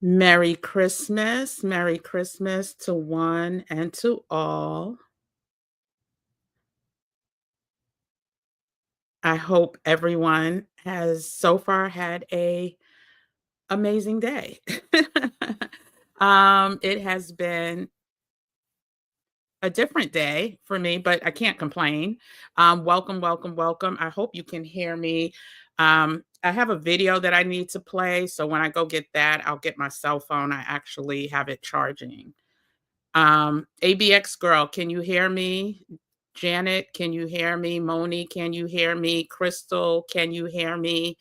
Merry Christmas. Merry Christmas to one and to all. I hope everyone has so far had a amazing day. It has been a different day for me, but I can't complain. Welcome, welcome, welcome. I hope you can hear me. I have a video that I need to play, so when I go get that, I'll get my cell phone. I actually have it charging. ABX girl, can you hear me? Janet, can you hear me? Moni, can you hear me? Crystal, can you hear me?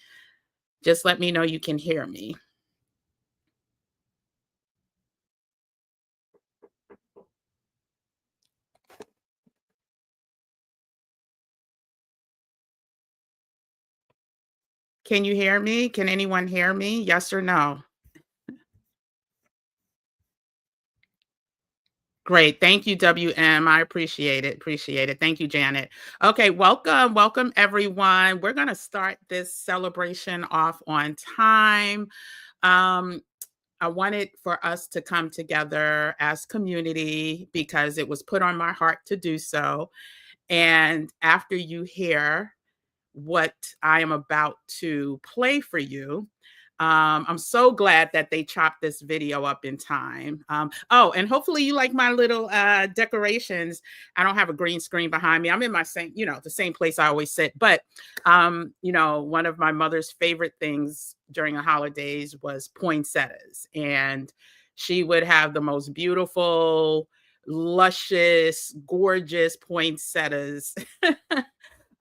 Just let me know you can hear me. Can you hear me? Can anyone hear me? Yes or no? Great. Thank you, WM. I appreciate it. Appreciate it. Thank you, Janet. Okay, welcome. Welcome, everyone. We're going to start this celebration off on time. Um, I wanted for us to come together as community because it was put on my heart to do so. And after you hear what I am about to play for you, I'm so glad that they chopped this video up in time. Oh, and hopefully you like my little decorations. I don't have a green screen behind me. I'm in my same, the same place I always sit. But, one of my mother's favorite things during the holidays was poinsettias. And she would have the most beautiful, luscious, gorgeous poinsettias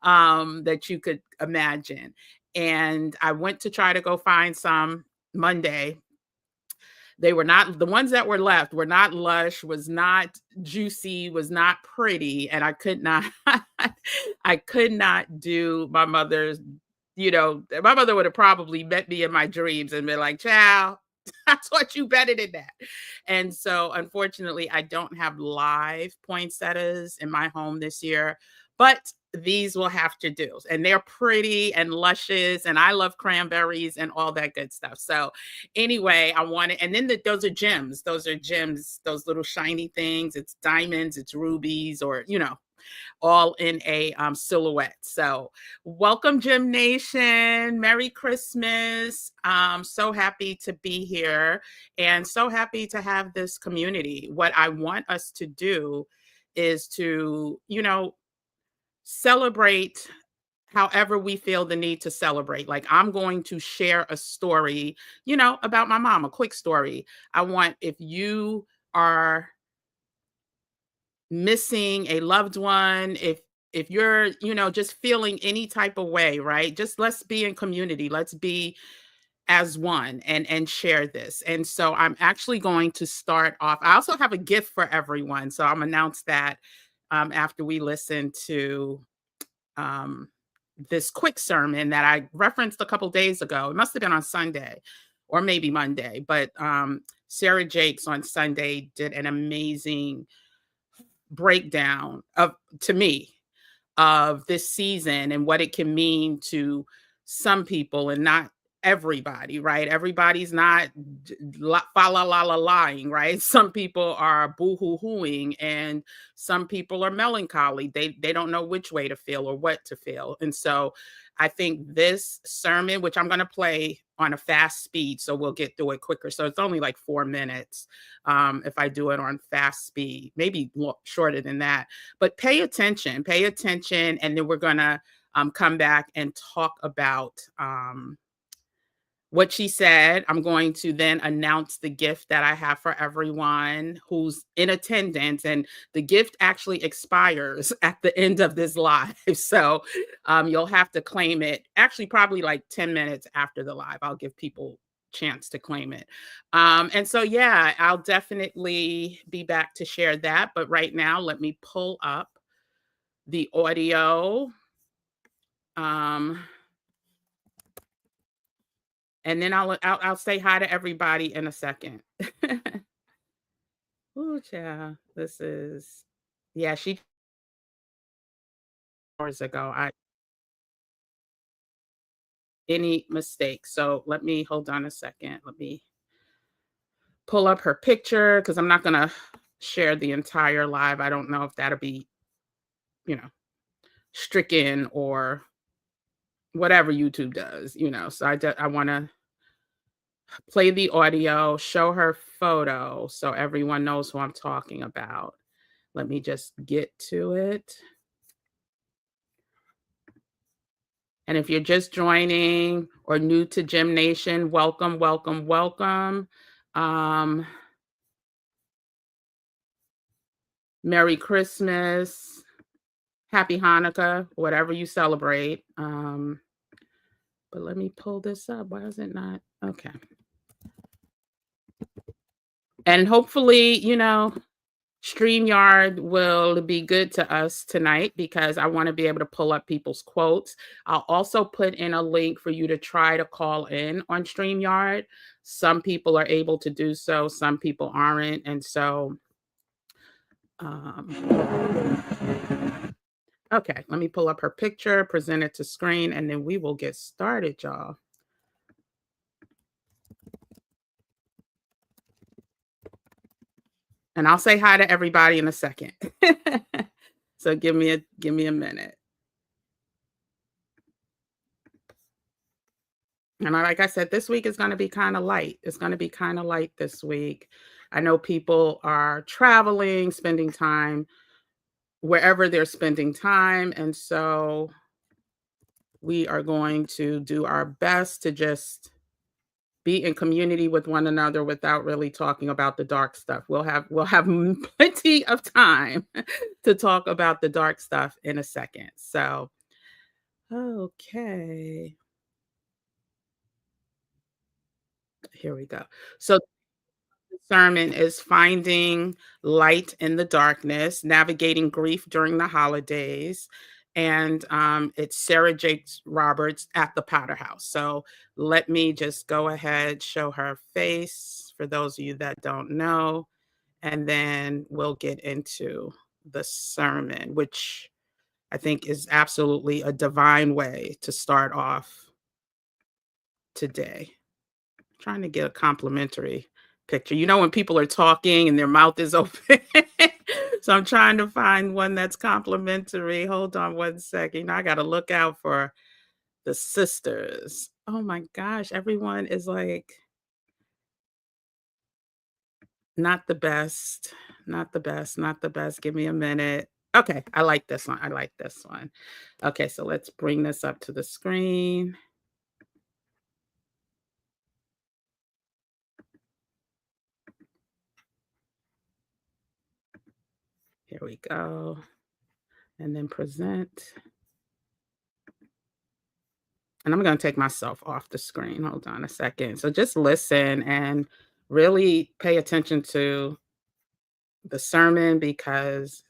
that you could imagine. And I went to try to go find some Monday. They were not the ones that were left were not lush, was not juicy, was not pretty, and I could not I could not do my mother's, my mother would have probably met me in my dreams and been like, "Child, that's what you better than that." And so unfortunately, I don't have live poinsettias in my home this year, but these will have to do. And they're pretty and luscious, and I love cranberries and all that good stuff. So anyway, I wanted, and then those are gems. Those are gems, those little shiny things. It's diamonds, it's rubies, or all in a silhouette. So welcome, GEMNation. Merry Christmas. So happy to be here and so happy to have this community. What I want us to do is to, celebrate however we feel the need to celebrate. Like, I'm going to share a story, about my mom, a quick story. I want, if you are missing a loved one, if you're, just feeling any type of way, right? Just let's be in community. Let's be as one and share this. And so I'm actually going to start off. I also have a gift for everyone. So I'm announce that after we listen to um this quick sermon that I referenced a couple days ago. It must have been on Sunday or maybe Monday, but Sarah Jakes on Sunday did an amazing breakdown of, to me, of this season and what it can mean to some people and not everybody, right? Everybody's not fa la la la lying, right? Some people are boo hoo hooing, and some people are melancholy. They don't know which way to feel or what to feel, and so I think this sermon, which I'm going to play on a fast speed, so we'll get through it quicker. So it's only like 4 minutes if I do it on fast speed, maybe shorter than that. But pay attention, and then we're going to come back and talk about what she said. I'm going to then announce the gift that I have for everyone who's in attendance, and the gift actually expires at the end of this live. So you'll have to claim it, actually probably like 10 minutes after the live. I'll give people chance to claim it. And so, yeah, I'll definitely be back to share that. But right now, let me pull up the audio. Um, and then I'll say hi to everybody in a second. Ooh, child, this is, yeah, she hours ago. I any mistake. So let me hold on a second. Let me pull up her picture because I'm not going to share the entire live. I don't know if that'll be, you know, stricken or whatever YouTube does, So I want to play the audio, show her photo so everyone knows who I'm talking about. Let me just get to it. And if you're just joining or new to GEMNation, welcome, welcome, welcome. Merry Christmas, Happy Hanukkah, whatever you celebrate. But let me pull this up. Why is it not? Okay. And hopefully, StreamYard will be good to us tonight because I want to be able to pull up people's quotes. I'll also put in a link for you to try to call in on StreamYard. Some people are able to do so, some people aren't. And so, okay, let me pull up her picture, present it to screen, and then we will get started, y'all. And I'll say hi to everybody in a second. So give me a minute. And like I said, this week is going to be kind of light. It's going to be kind of light this week. I know people are traveling, spending time wherever they're spending time. And so we are going to do our best to just be in community with one another without really talking about the dark stuff. We'll have plenty of time to talk about the dark stuff in a second. So, okay. Here we go. So the sermon is Finding Light in the Darkness, Navigating Grief During the Holidays. And it's Sarah Jakes Roberts at the Potter House. So let me just go ahead, show her face for those of you that don't know. And then we'll get into the sermon, which I think is absolutely a divine way to start off today. Trying to get a complimentary picture. When people are talking and their mouth is open. So I'm trying to find one that's complimentary. Hold on one second. I got to look out for the sisters. Oh my gosh, everyone is like not the best. Not the best. Not the best. Give me a minute. Okay, I like this one. I like this one. Okay, so let's bring this up to the screen. Here we go. And then present. And I'm going to take myself off the screen. Hold on a second. So just listen and really pay attention to the sermon because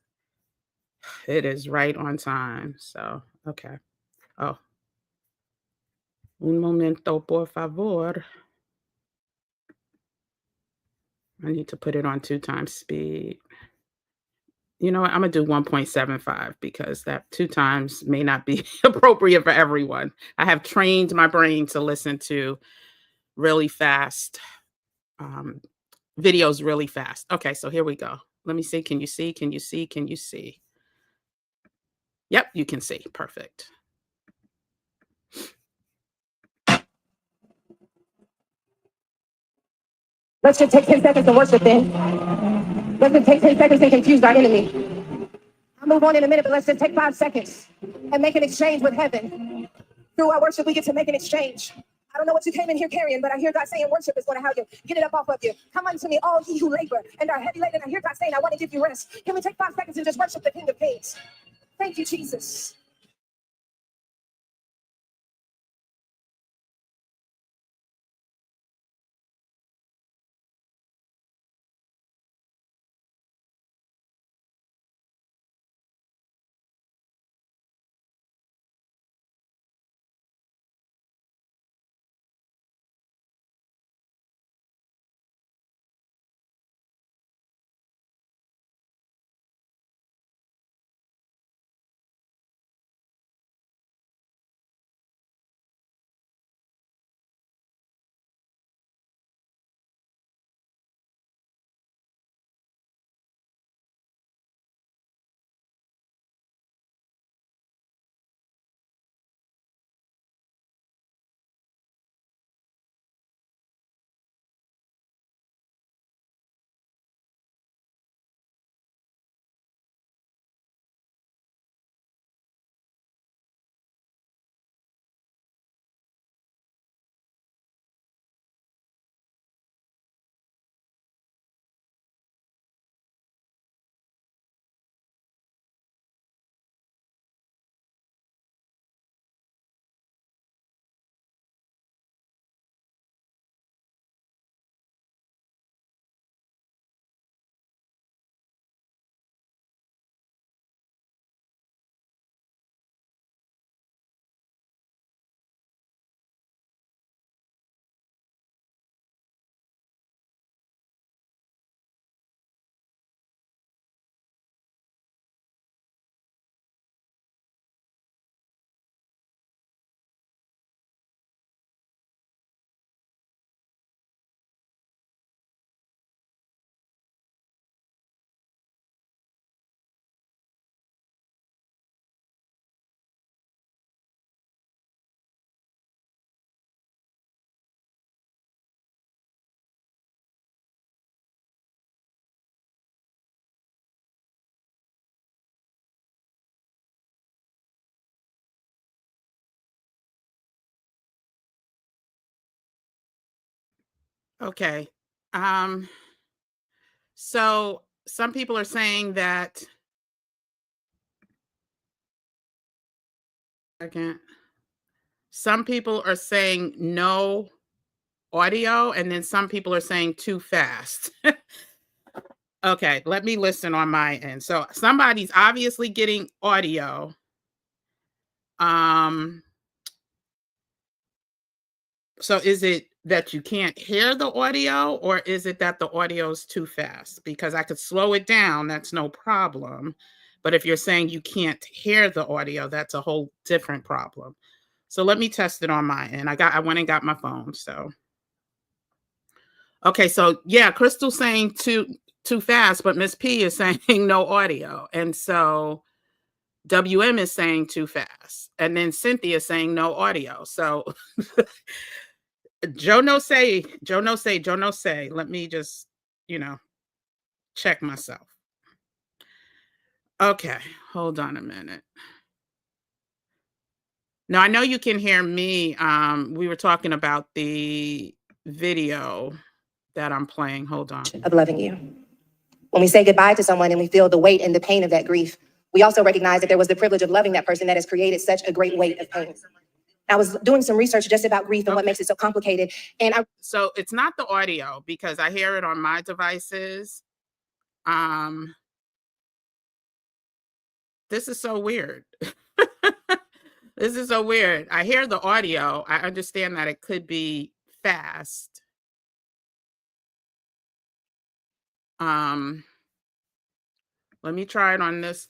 it is right on time. So, okay. Oh, un momento, por favor. I need to put it on 2 times speed. You know what? I'm going to do 1.75 because that 2 times may not be appropriate for everyone. I have trained my brain to listen to really fast videos really fast. Okay, so here we go. Let me see. Can you see? Can you see? Can you see? Yep, you can see. Perfect. Let's just take 10 seconds to worship then. Let's just take 10 seconds and confuse our enemy. I'll move on in a minute, but let's just take 5 seconds and make an exchange with heaven. Through our worship, we get to make an exchange. I don't know what you came in here carrying, but I hear God saying worship is going to help you. Get it up off of you. Come unto me, all ye who labor and are heavy laden. I hear God saying, I want to give you rest. Can we take 5 seconds and just worship the King of Kings? Thank you, Jesus. Okay. Um, so some people are saying that again, some people are saying no audio, and then some people are saying too fast. Okay, let me listen on my end. So somebody's obviously getting audio. Um, so is it that you can't hear the audio, or is it that the audio is too fast? Because I could slow it down, that's no problem. But if you're saying you can't hear the audio, that's a whole different problem. So let me test it on my end. I went and got my phone. So okay, so yeah, Crystal's saying too fast, but Miss P is saying no audio. And so WM is saying too fast. And then Cynthia is saying no audio. So Joe no say, Joe no say, Joe no say. Let me just, you know, check myself. Okay, hold on a minute. Now I know you can hear me. We were talking about the video that I'm playing. Hold on. Of loving you. When we say goodbye to someone and we feel the weight and the pain of that grief, we also recognize that there was the privilege of loving that person that has created such a great weight of pain. I was doing some research just about grief and what makes it so complicated. So it's not the audio because I hear it on my devices. This is so weird. This is so weird. I hear the audio. I understand that it could be fast. Let me try it on this.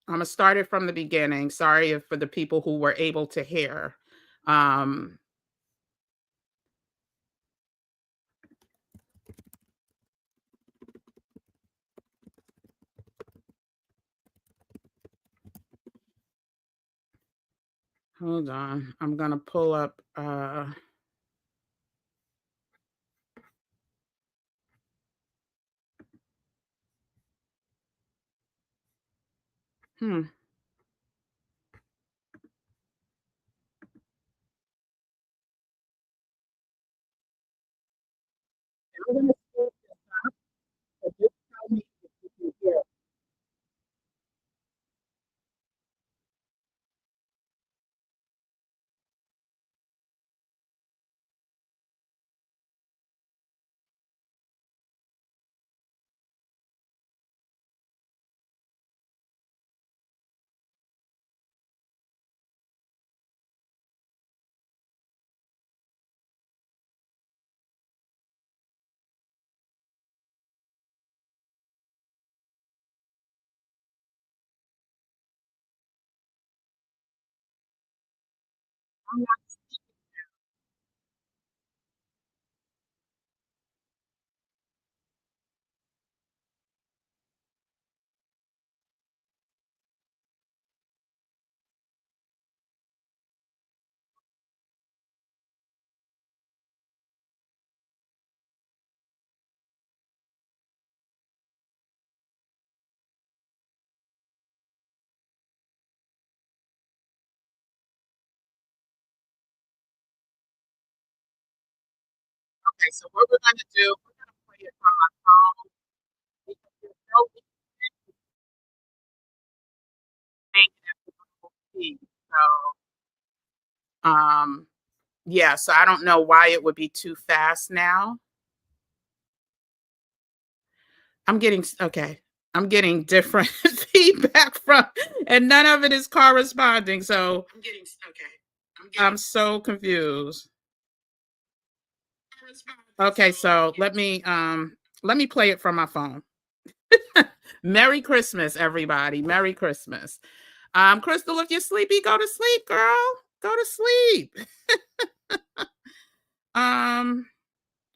I'm gonna start it from the beginning. Sorry for the people who were able to hear. Hold on. I'm gonna pull up I'm gonna speed this up, but just tell me if you can hear it. I'm not okay. So what we're gonna do, we're gonna play it from my phone because there's no thing that people see. So yeah, so I don't know why it would be too fast now. Okay. I'm getting different feedback from, and none of it is corresponding. So I'm so confused. Okay, so let me play it from my phone. Merry Christmas, everybody. Merry Christmas. Crystal, if you're sleepy, go to sleep, girl. Go to sleep.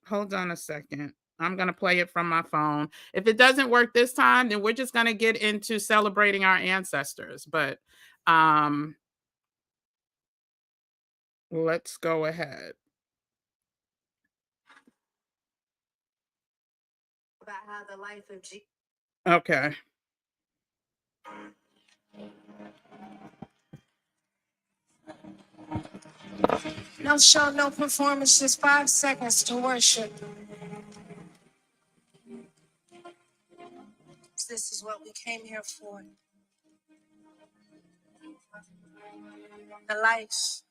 Hold on a second. I'm going to play it from my phone. If it doesn't work this time, then we're just going to get into celebrating our ancestors. But let's go ahead. About how the life of Okay. No show, no performance, just 5 seconds to worship. This is what we came here for. The life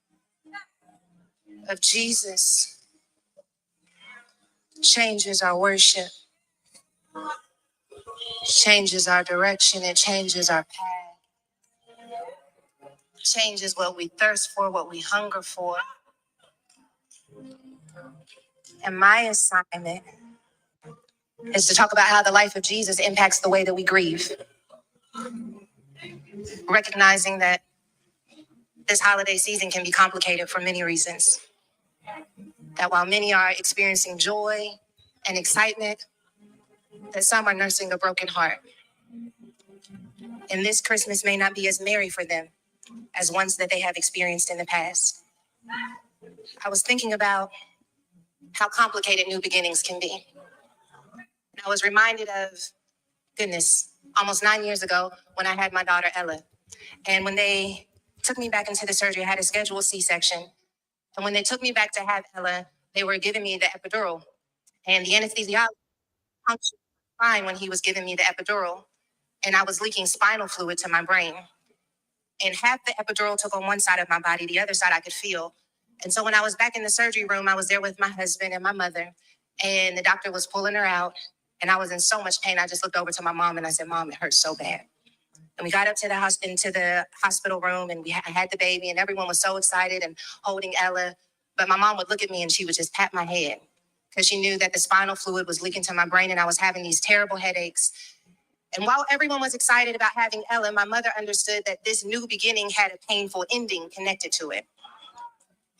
of Jesus changes our worship, changes our direction, it changes our path, changes what we thirst for, what we hunger for. And my assignment is to talk about how the life of Jesus impacts the way that we grieve, recognizing that this holiday season can be complicated for many reasons. That while many are experiencing joy and excitement, that some are nursing a broken heart. And this Christmas may not be as merry for them as ones that they have experienced in the past. I was thinking about how complicated new beginnings can be. I was reminded of, goodness, almost 9 years ago when I had my daughter Ella. And when they took me back into the surgery, I had a scheduled C-section. And when they took me back to have Ella, they were giving me the epidural. And the anesthesiologist punctured my spine when he was giving me the epidural. And I was leaking spinal fluid to my brain. And half the epidural took on one side of my body, the other side I could feel. And so when I was back in the surgery room, I was there with my husband and my mother, and the doctor was pulling her out. And I was in so much pain. I just looked over to my mom and I said, "Mom, it hurts so bad." And we got up to into the hospital room, and I had the baby, and everyone was so excited and holding Ella. But my mom would look at me and she would just pat my head because she knew that the spinal fluid was leaking to my brain and I was having these terrible headaches. And while everyone was excited about having Ella, my mother understood that this new beginning had a painful ending connected to it.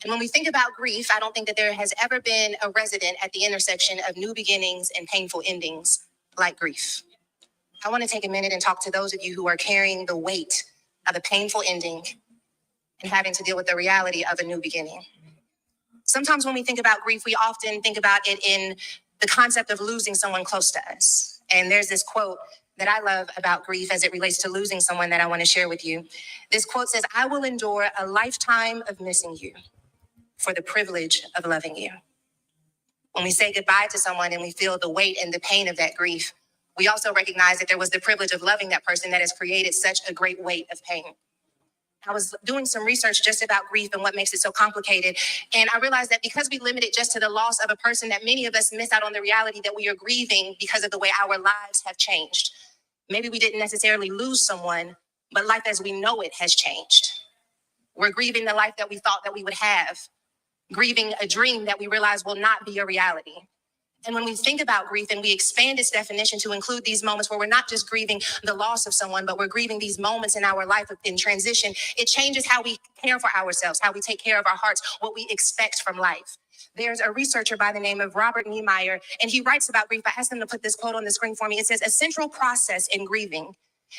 And when we think about grief, I don't think that there has ever been a resident at the intersection of new beginnings and painful endings like grief. I want to take a minute and talk to those of you who are carrying the weight of a painful ending and having to deal with the reality of a new beginning. Sometimes when we think about grief, we often think about it in the concept of losing someone close to us. And there's this quote that I love about grief as it relates to losing someone that I want to share with you. This quote says, "I will endure a lifetime of missing you for the privilege of loving you." When we say goodbye to someone and we feel the weight and the pain of that grief, we also recognize that there was the privilege of loving that person that has created such a great weight of pain. I was doing some research just about grief and what makes it so complicated. And I realized that because we limit it just to the loss of a person, that many of us miss out on the reality that we are grieving because of the way our lives have changed. Maybe we didn't necessarily lose someone, but life as we know it has changed. We're grieving the life that we thought that we would have, grieving a dream that we realize will not be a reality. And when we think about grief and we expand its definition to include these moments where we're not just grieving the loss of someone, but we're grieving these moments in our life in transition, it changes how we care for ourselves, how we take care of our hearts, what we expect from life. There's a researcher by the name of Robert Niemeyer, and he writes about grief. I asked him to put this quote on the screen for me. It says, "A central process in grieving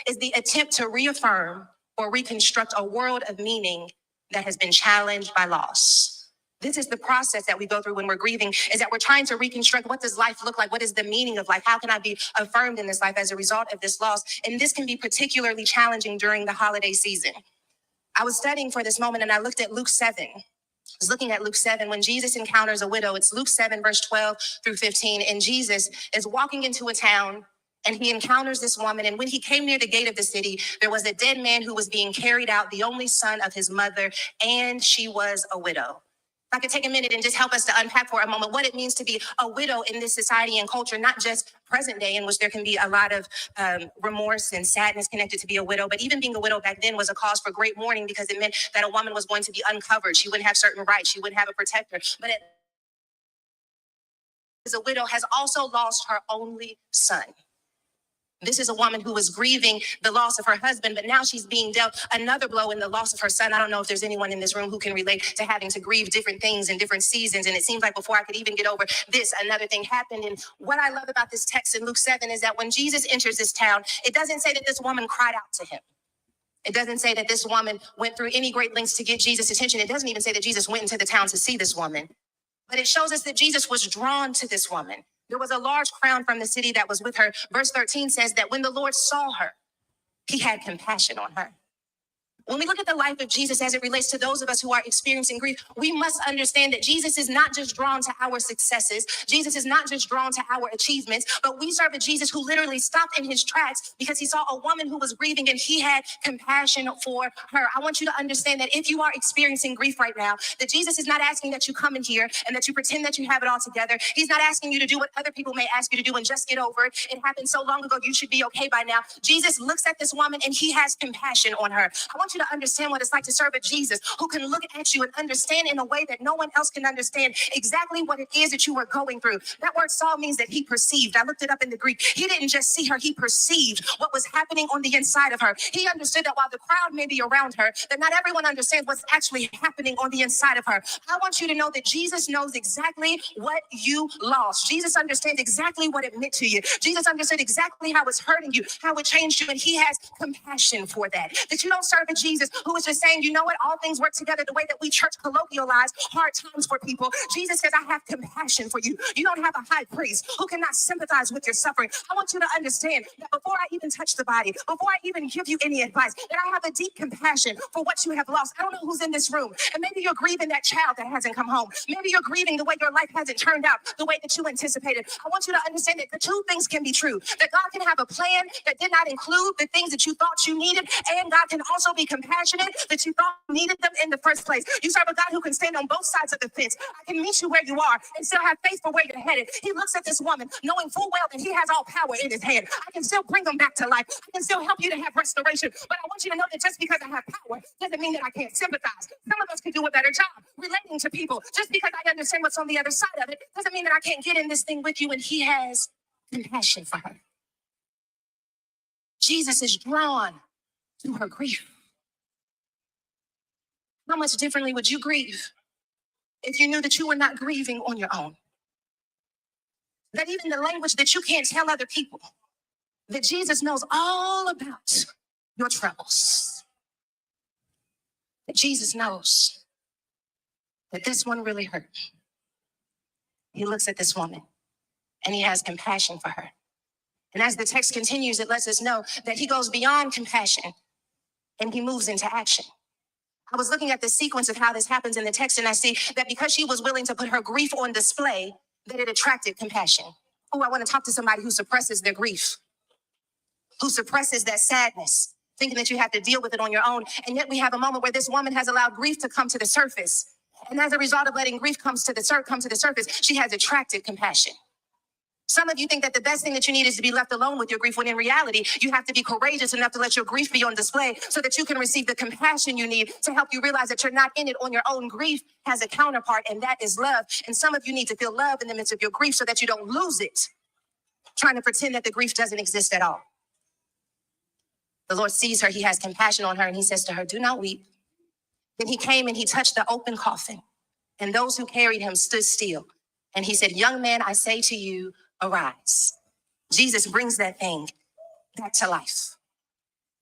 is the attempt to reaffirm or reconstruct a world of meaning that has been challenged by loss." This is the process that we go through when we're grieving, is that we're trying to reconstruct what does life look like? What is the meaning of life? How can I be affirmed in this life as a result of this loss? And this can be particularly challenging during the holiday season. I was studying for this moment and I looked at Luke 7. I was looking at Luke 7 when Jesus encounters a widow. It's Luke 7, verse 12 through 15. And Jesus is walking into a town and he encounters this woman. And when he came near the gate of the city, there was a dead man who was being carried out, the only son of his mother, and she was a widow. If I could take a minute and just help us to unpack for a moment what it means to be a widow in this society and culture, not just present day in which there can be a lot of remorse and sadness connected to be a widow, but even being a widow back then was a cause for great mourning because it meant that a woman was going to be uncovered. She wouldn't have certain rights. She wouldn't have a protector. But as a widow has also lost her only son. This is a woman who was grieving the loss of her husband, but now she's being dealt another blow in the loss of her son. I don't know if there's anyone in this room who can relate to having to grieve different things in different seasons. And it seems like before I could even get over this, another thing happened. And what I love about this text in Luke 7 is that when Jesus enters this town, it doesn't say that this woman cried out to him. It doesn't say that this woman went through any great lengths to get Jesus' attention. It doesn't even say that Jesus went into the town to see this woman. But it shows us that Jesus was drawn to this woman. There was a large crowd from the city that was with her. Verse 13 says that when the Lord saw her, he had compassion on her. When we look at the life of Jesus as it relates to those of us who are experiencing grief, we must understand that Jesus is not just drawn to our successes. Jesus is not just drawn to our achievements, but we serve a Jesus who literally stopped in his tracks because he saw a woman who was grieving and he had compassion for her. I want you to understand that if you are experiencing grief right now, that Jesus is not asking that you come in here and that you pretend that you have it all together. He's not asking you to do what other people may ask you to do and just get over it. It happened so long ago, you should be okay by now. Jesus looks at this woman and he has compassion on her. I want you to understand what it's like to serve a Jesus who can look at you and understand in a way that no one else can understand exactly what it is that you were going through. That word saw means that he perceived. I looked it up in the Greek. He didn't just see her, he perceived what was happening on the inside of her. He understood that while the crowd may be around her, that not everyone understands what's actually happening on the inside of her. I want you to know that Jesus knows exactly what you lost. Jesus understands exactly what it meant to you. Jesus understood exactly how it's hurting you, how it changed you, and he has compassion for that. That you don't serve a Jesus who is just saying, you know what, all things work together the way that we church colloquialize hard times for people. Jesus says, I have compassion for you. You don't have a high priest who cannot sympathize with your suffering. I want you to understand that before I even touch the body, before I even give you any advice, that I have a deep compassion for what you have lost. I don't know who's in this room, and maybe you're grieving that child that hasn't come home. Maybe you're grieving the way your life hasn't turned out the way that you anticipated. I want you to understand that the two things can be true, that God can have a plan that did not include the things that you thought you needed, and God can also be compassionate that you thought you needed them in the first place. You serve a God who can stand on both sides of the fence. I can meet you where you are and still have faith for where you're headed. He looks at this woman knowing full well that he has all power in his hand. I can still bring them back to life. I can still help you to have restoration. But I want you to know that just because I have power doesn't mean that I can't sympathize. Some of us could do a better job relating to people. Just because I understand what's on the other side of it doesn't mean that I can't get in this thing with you, and he has compassion for her. Jesus is drawn to her grief. How much differently would you grieve if you knew that you were not grieving on your own? That even the language that you can't tell other people, that Jesus knows all about your troubles. That Jesus knows that this one really hurt. He looks at this woman and he has compassion for her. And as the text continues, it lets us know that he goes beyond compassion and he moves into action. I was looking at the sequence of how this happens in the text, and I see that because she was willing to put her grief on display, that it attracted compassion. Oh, I want to talk to somebody who suppresses their grief, who suppresses that sadness, thinking that you have to deal with it on your own. And yet we have a moment where this woman has allowed grief to come to the surface. And as a result of letting grief come to the surface, she has attracted compassion. Some of you think that the best thing that you need is to be left alone with your grief, when in reality, you have to be courageous enough to let your grief be on display so that you can receive the compassion you need to help you realize that you're not in it on your own. Grief has a counterpart, and that is love. And some of you need to feel love in the midst of your grief so that you don't lose it, trying to pretend that the grief doesn't exist at all. The Lord sees her, he has compassion on her, and he says to her, do not weep. Then he came and he touched the open coffin, and those who carried him stood still. And he said, young man, I say to you, arise. Jesus brings that thing back to life,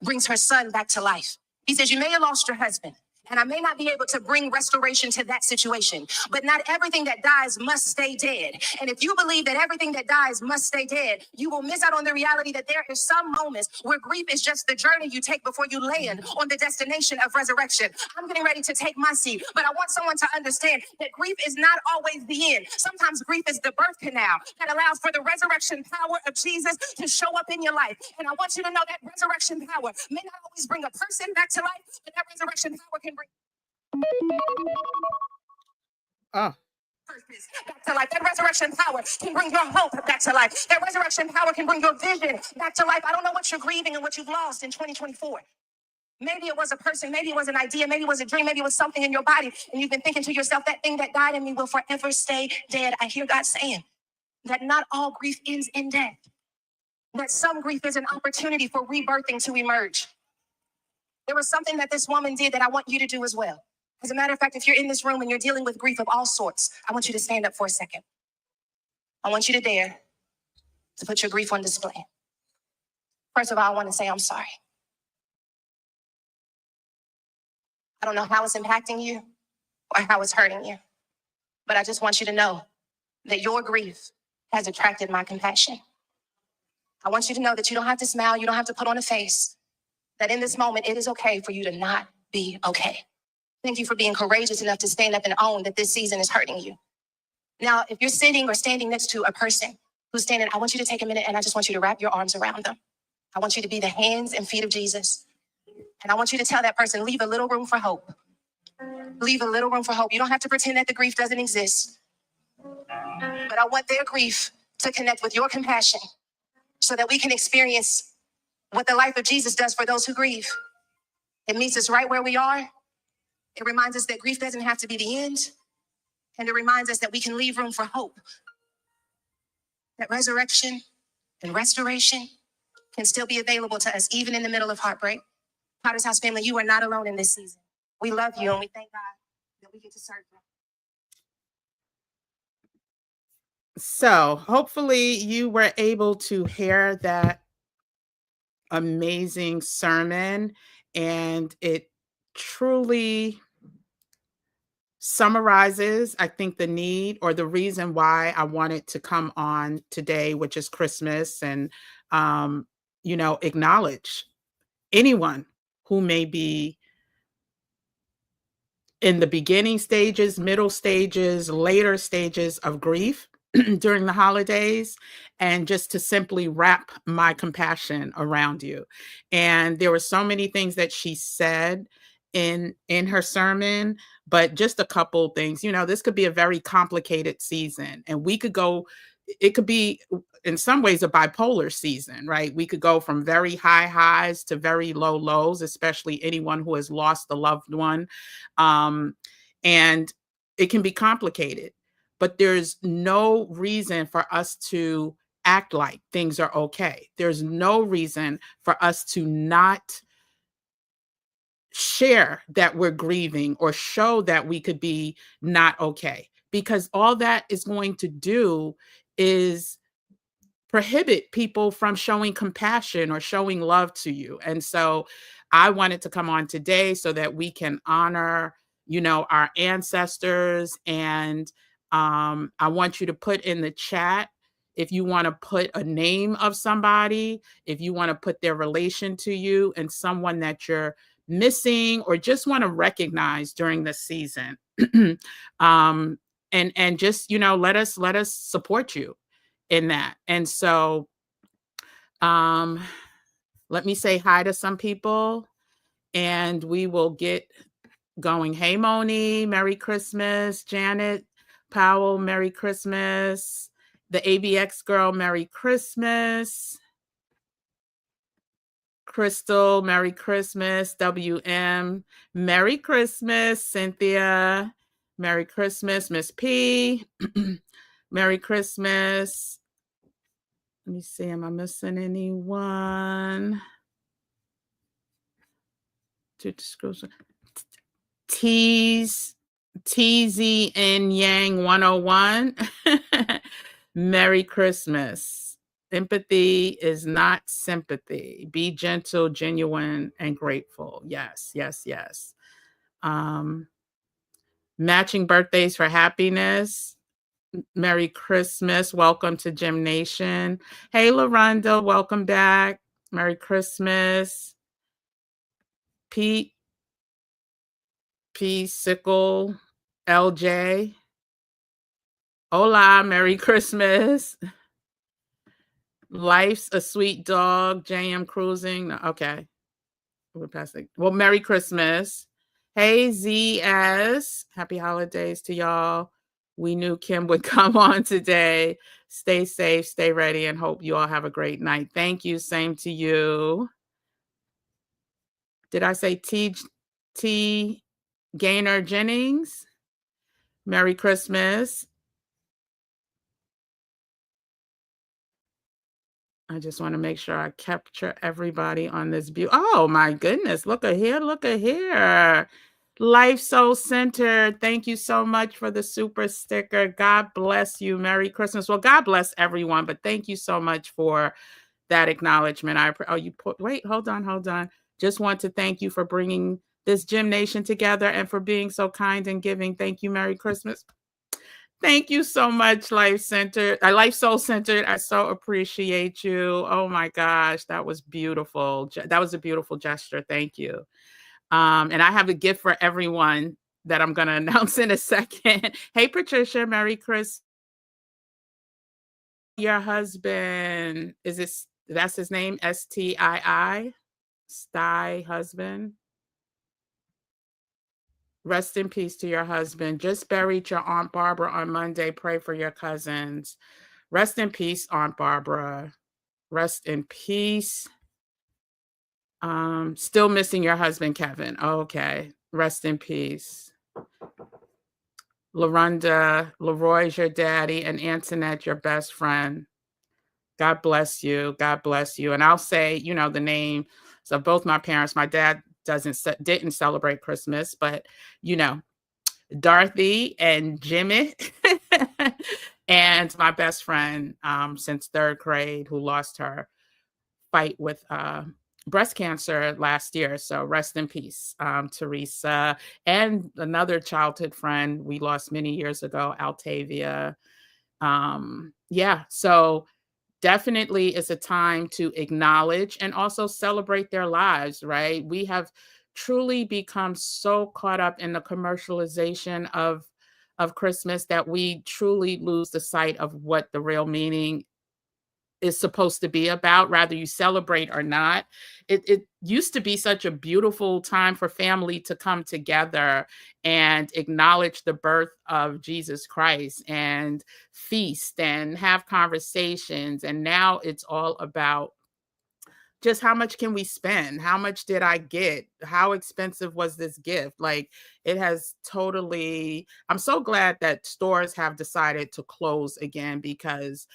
brings her son back to life. He says, you may have lost your husband, and I may not be able to bring restoration to that situation, but not everything that dies must stay dead. And if you believe that everything that dies must stay dead, you will miss out on the reality that there is some moments where grief is just the journey you take before you land on the destination of resurrection. I'm getting ready to take my seat, but I want someone to understand that grief is not always the end. Sometimes grief is the birth canal that allows for the resurrection power of Jesus to show up in your life. And I want you to know that resurrection power may not always bring a person back to life, but that resurrection power can bring purpose back to life. That resurrection power can bring your hope back to life. That resurrection power can bring your vision back to life. I don't know what you're grieving and what you've lost in 2024. Maybe it was a person, maybe it was an idea, maybe it was a dream, maybe it was something in your body, and you've been thinking to yourself, that thing that died in me will forever stay dead. I hear God saying that not all grief ends in death, that some grief is an opportunity for rebirthing to emerge. There was something that this woman did that I want you to do as well. As a matter of fact, if you're in this room and you're dealing with grief of all sorts, I want you to stand up for a second. I want you to dare to put your grief on display. First of all, I want to say I'm sorry. I don't know how it's impacting you or how it's hurting you, but I just want you to know that your grief has attracted my compassion. I want you to know that you don't have to smile, you don't have to put on a face, that in this moment, it is okay for you to not be okay. Thank you for being courageous enough to stand up and own that this season is hurting you. Now, if you're sitting or standing next to a person who's standing, I want you to take a minute and I just want you to wrap your arms around them. I want you to be the hands and feet of Jesus. And I want you to tell that person, leave a little room for hope. Leave a little room for hope. You don't have to pretend that the grief doesn't exist. But I want their grief to connect with your compassion so that we can experience what the life of Jesus does for those who grieve. It meets us right where we are. It reminds us that grief doesn't have to be the end. And it reminds us that we can leave room for hope. That resurrection and restoration can still be available to us, even in the middle of heartbreak. Potter's House family, you are not alone in this season. We love you and we thank God that we get to serve you. So hopefully you were able to hear that amazing sermon, and it truly summarizes, I think, the need or the reason why I wanted to come on today, which is Christmas, and acknowledge anyone who may be in the beginning stages, middle stages, later stages of grief during the holidays, and just to simply wrap my compassion around you. And there were so many things that she said in her sermon, but just a couple things. This could be a very complicated season, and it could be in some ways a bipolar season, right? We could go from very high highs to very low lows, especially anyone who has lost a loved one. And it can be complicated, but there's no reason for us to act like things are okay. There's no reason for us to not share that we're grieving or show that we could be not okay, because all that is going to do is prohibit people from showing compassion or showing love to you. And so I wanted to come on today so that we can honor, our ancestors. And I want you to put in the chat if you want to put a name of somebody, if you want to put their relation to you and someone that you're missing or just want to recognize during this season. And just, let us support you in that. And so let me say hi to some people and we will get going. Hey, Moni, Merry Christmas. Janet Powell, Merry Christmas. The ABX girl, Merry Christmas. Crystal, Merry Christmas. WM, Merry Christmas. Cynthia, Merry Christmas. Miss P, Merry Christmas. Let me see, am I missing anyone? TZN Yang 101. Merry Christmas. Empathy is not sympathy. Be gentle, genuine, and grateful. Yes, yes, yes. Matching birthdays for happiness. Merry Christmas. Welcome to GEMNation. Hey, LaRonda, welcome back. Merry Christmas. Pete, P. Sickle, LJ. Hola, Merry Christmas. Life's a sweet dog, JM Cruising. Okay. We're passing. Well, Merry Christmas. Hey, ZS. Happy holidays to y'all. We knew Kim would come on today. Stay safe, stay ready, and hope you all have a great night. Thank you. Same to you. Did I say T. Gaynor Jennings? Merry Christmas. I just want to make sure I capture everybody on this view. Oh my goodness. Look at here. Look at here. Life Soul Centered. Thank you so much for the super sticker. God bless you. Merry Christmas. Well, God bless everyone, but thank you so much for that acknowledgement. Wait, hold on. Just want to thank you for bringing this GEMNation together and for being so kind and giving. Thank you. Merry Christmas. Thank you so much, Life Soul Centered. I so appreciate you. Oh my gosh, that was beautiful. That was a beautiful gesture. Thank you. And I have a gift for everyone that I'm going to announce in a second. Hey, Patricia, Merry Christmas. Your husband, that's his name, STII, Sty husband. Rest in peace to your husband. Just buried your Aunt Barbara on Monday. Pray for your cousins. Rest in peace, Aunt Barbara. Rest in peace. Still missing your husband, Kevin. Okay. Rest in peace. LaRonda, Leroy's your daddy, and Antoinette, your best friend. God bless you. God bless you. And I'll say, the names of both my parents. My dad didn't celebrate Christmas, but Dorothy and Jimmy, and my best friend since third grade, who lost her fight with breast cancer last year. So rest in peace, Teresa, and another childhood friend we lost many years ago, Altavia. So definitely is a time to acknowledge and also celebrate their lives, right? We have truly become so caught up in the commercialization of Christmas that we truly lose the sight of what the real meaning is supposed to be about, rather you celebrate or not. It used to be such a beautiful time for family to come together and acknowledge the birth of Jesus Christ and feast and have conversations. And now it's all about just how much can we spend? How much did I get? How expensive was this gift? Like, it has totally, I'm so glad that stores have decided to close again, because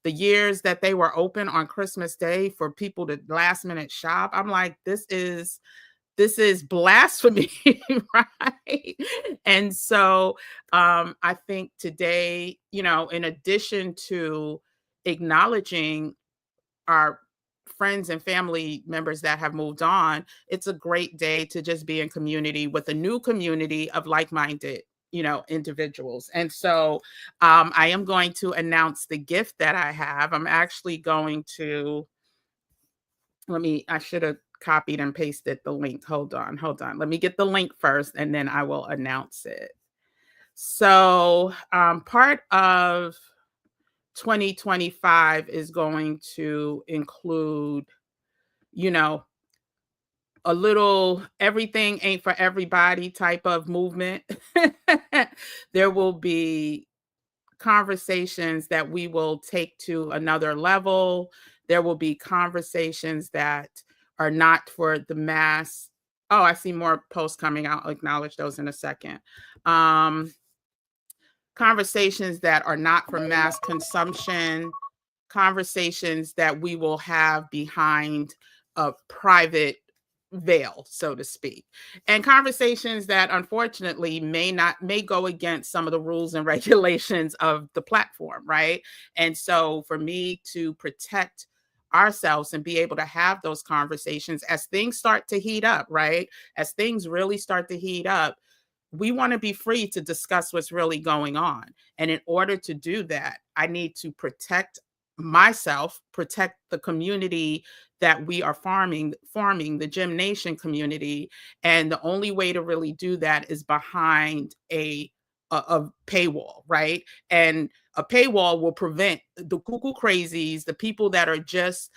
the years that they were open on Christmas Day for people to last minute shop, I'm like, this is blasphemy, right? And so I think today, in addition to acknowledging our friends and family members that have moved on, it's a great day to just be in community with a new community of like-minded, individuals. And so I am going to announce the gift that I have. I'm actually going to, I should have copied and pasted the link. Hold on. Let me get the link first, and then I will announce it. So part of 2025 is going to include, a little everything ain't for everybody type of movement. There will be conversations that we will take to another level. There will be conversations that are not for the mass. Oh, I see more posts coming. I'll acknowledge those in a second. Conversations that are not for mass consumption, conversations that we will have behind a private veil, so to speak, and conversations that unfortunately may go against some of the rules and regulations of the platform, right? And so for me to protect ourselves and be able to have those conversations as things start to heat up, right? As things really start to heat up, we want to be free to discuss what's really going on. And in order to do that, I need to protect myself, protect the community that we are forming, the GEMNation community. And the only way to really do that is behind a paywall, right? And a paywall will prevent the cuckoo crazies, the people that are just,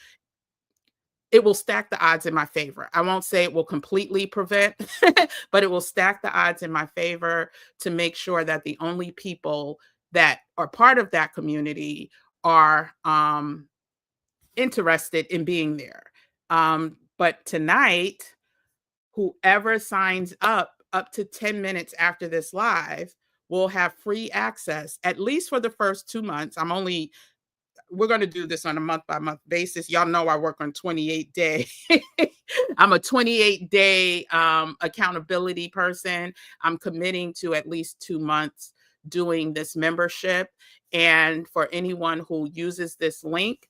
it will stack the odds in my favor. I won't say it will completely prevent, but it will stack the odds in my favor to make sure that the only people that are part of that community are interested in being there. But tonight, whoever signs up to 10 minutes after this live will have free access, at least for the first 2 months. We're going to do this on a month by month basis. Y'all know I work on 28-day. I'm a 28-day accountability person. I'm committing to at least 2 months doing this membership. And for anyone who uses this link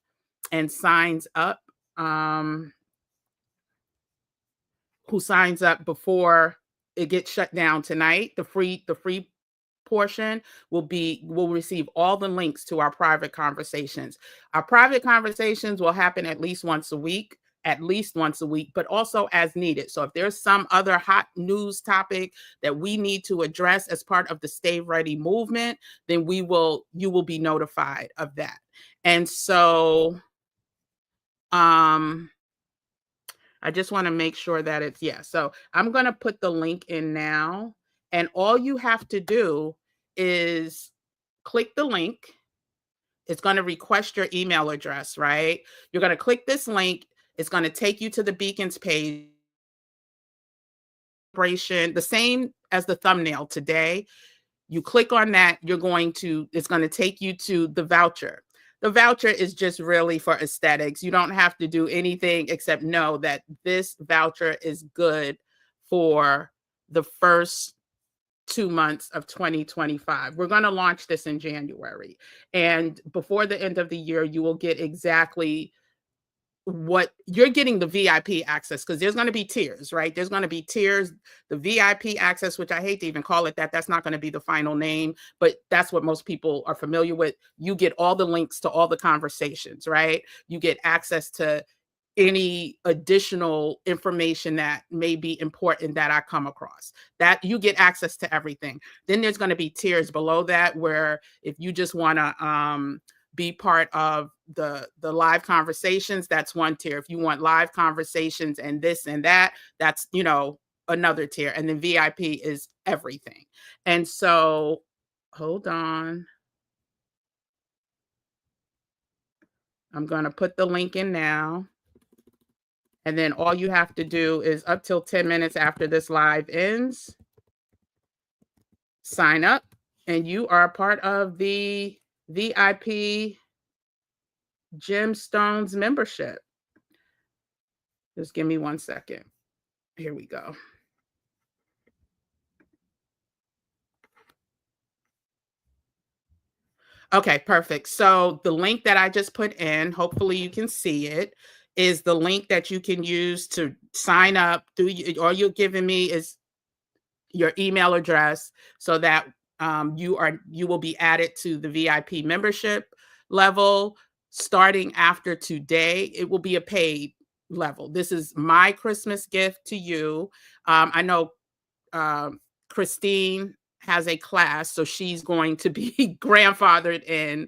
and signs up, who signs up before it gets shut down tonight, the free portion will receive all the links to our private conversations. Our private conversations will happen at least once a week at least once a week, but also as needed. So if there's some other hot news topic that we need to address as part of the Stay Ready movement, then you will be notified of that. And so um I just want to make sure that it's, yeah. So I'm going to put the link in now. And all you have to do is click the link. It's going to request your email address, right? You're going to click this link. It's going to take you to the Beacons page. The same as the thumbnail today. You click on that, it's going to take you to the voucher. The voucher is just really for aesthetics. You don't have to do anything except know that this voucher is good for the first 2 months of 2025. We're going to launch this in January. And before the end of the year, you will get exactly what you're getting, the VIP access, because there's going to be tiers, right? There's going to be tiers. The VIP access, which I hate to even call it that, that's not going to be the final name, but that's what most people are familiar with. You get all the links to all the conversations, right? You get access to any additional information that may be important that I come across. That you get access to everything. Then there's going to be tiers below that, where if you just want to be part of the live conversations, that's one tier. If you want live conversations and this and that, that's, another tier. And then VIP is everything. And so hold on. I'm going to put the link in now. And then all you have to do is, up till 10 minutes after this live ends, sign up, and you are a part of the VIP Gemstones membership. Just give me 1 second. Here we go. Okay, perfect. So the link that I just put in, hopefully you can see it, is the link that you can use to sign up. All you're giving me is your email address, so that you will be added to the VIP membership level. Starting after today, it will be a paid level. This is my Christmas gift to you. I know Christine has a class, so she's going to be grandfathered in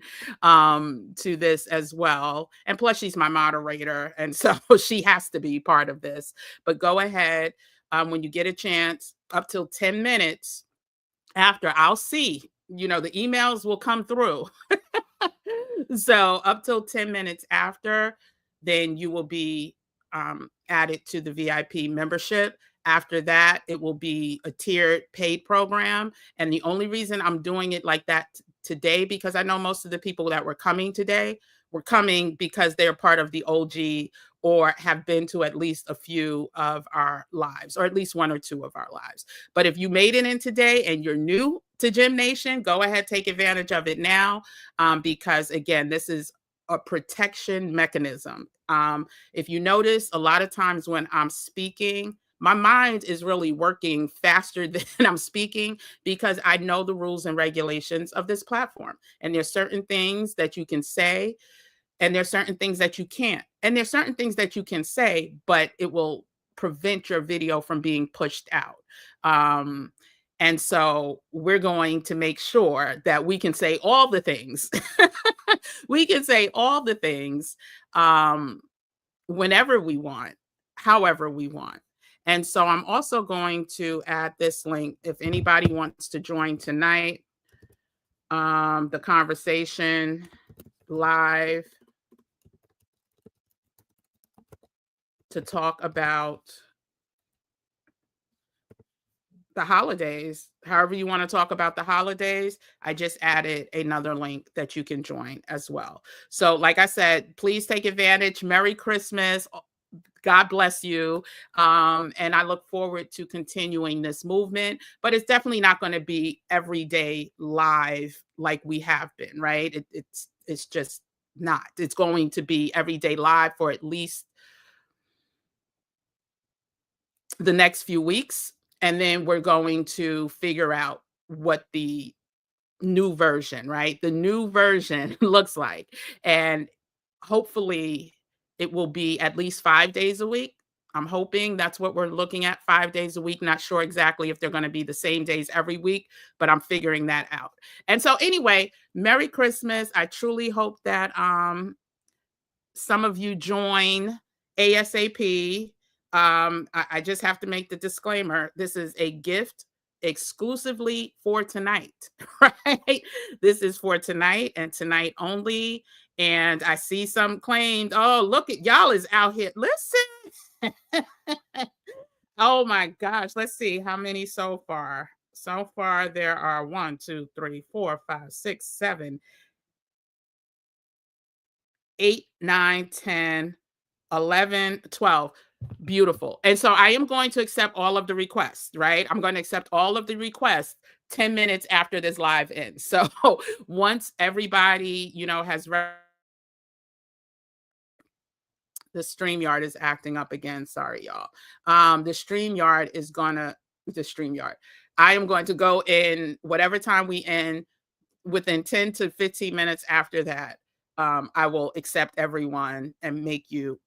to this as well. And plus, she's my moderator, and so she has to be part of this. But go ahead, when you get a chance, up till 10 minutes after, I'll see, the emails will come through. So up till 10 minutes after, then you will be added to the VIP membership. After that, it will be a tiered paid program. And the only reason I'm doing it like that today, because I know most of the people that were coming today were coming because they're part of the OG or have been to at least a few of our lives, or at least one or two of our lives. But if you made it in today and you're new to GEMNation, go ahead, take advantage of it now, because again, this is a protection mechanism. If you notice, a lot of times when I'm speaking, my mind is really working faster than I'm speaking, because I know the rules and regulations of this platform. And there's certain things that you can say, and there's certain things that you can't. And there's certain things that you can say, but it will prevent your video from being pushed out. And so we're going to make sure that we can say all the things. We can say all the things whenever we want, however we want. And so I'm also going to add this link if anybody wants to join tonight, the conversation live, to talk about the holidays. However you want to talk about the holidays, I just added another link that you can join as well. So like I said, please take advantage. Merry Christmas. God bless you. And I look forward to continuing this movement, but it's definitely not going to be every day live like we have been, right? It's just not. It's going to be everyday live for at least the next few weeks. And then we're going to figure out what the new version, right? The new version looks like. And hopefully it will be at least 5 days a week. I'm hoping that's what we're looking at, 5 days a week. Not sure exactly if they're going to be the same days every week, but I'm figuring that out. And so anyway, Merry Christmas. I truly hope that some of you join ASAP. I just have to make the disclaimer. This is a gift exclusively for tonight, right? This is for tonight and tonight only. And I see some claimed, oh, look at y'all is out here. Listen. Oh my gosh. Let's see how many so far. So far, there are 1, 2, 3, 4, 5, 6, 7, 8, 9, 10, 11, 12. Beautiful. And so I am going to accept all of the requests, right? I'm going to accept all of the requests 10 minutes after this live ends. So once everybody, has the StreamYard is acting up again. Sorry, y'all. The StreamYard is the StreamYard. I am going to go in whatever time we end within 10 to 15 minutes after that. I will accept everyone and make you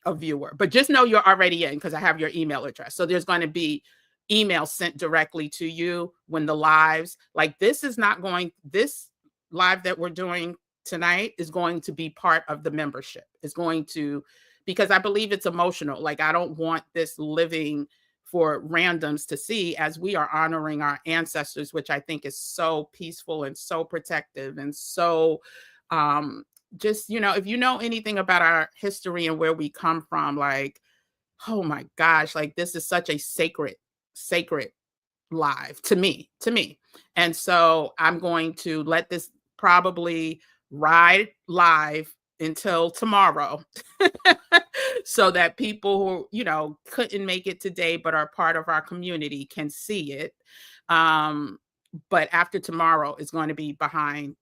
a viewer. But just know you're already in because I have your email address. So there's going to be emails sent directly to you when the lives, like this live that we're doing tonight is going to be part of the membership. It's going to, because I believe it's emotional. Like I don't want this living for randoms to see as we are honoring our ancestors, which I think is so peaceful and so protective and so just, if you know anything about our history and where we come from, like, oh my gosh, like this is such a sacred live to me. And so I'm going to let this probably ride live until tomorrow so that people who, couldn't make it today but are part of our community can see it. But after tomorrow is going to be behind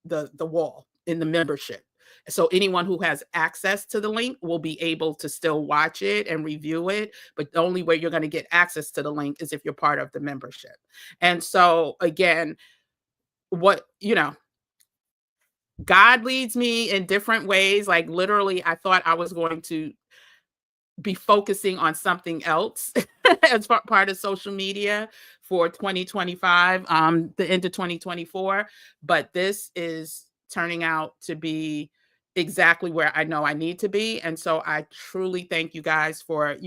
the wall in the membership. So anyone who has access to the link will be able to still watch it and review it. But the only way you're going to get access to the link is if you're part of the membership. And so again, God leads me in different ways. Like literally, I thought I was going to be focusing on something else as part of social media for 2025, the end of 2024. But this is turning out to be exactly where I know I need to be. And so I truly thank you guys for,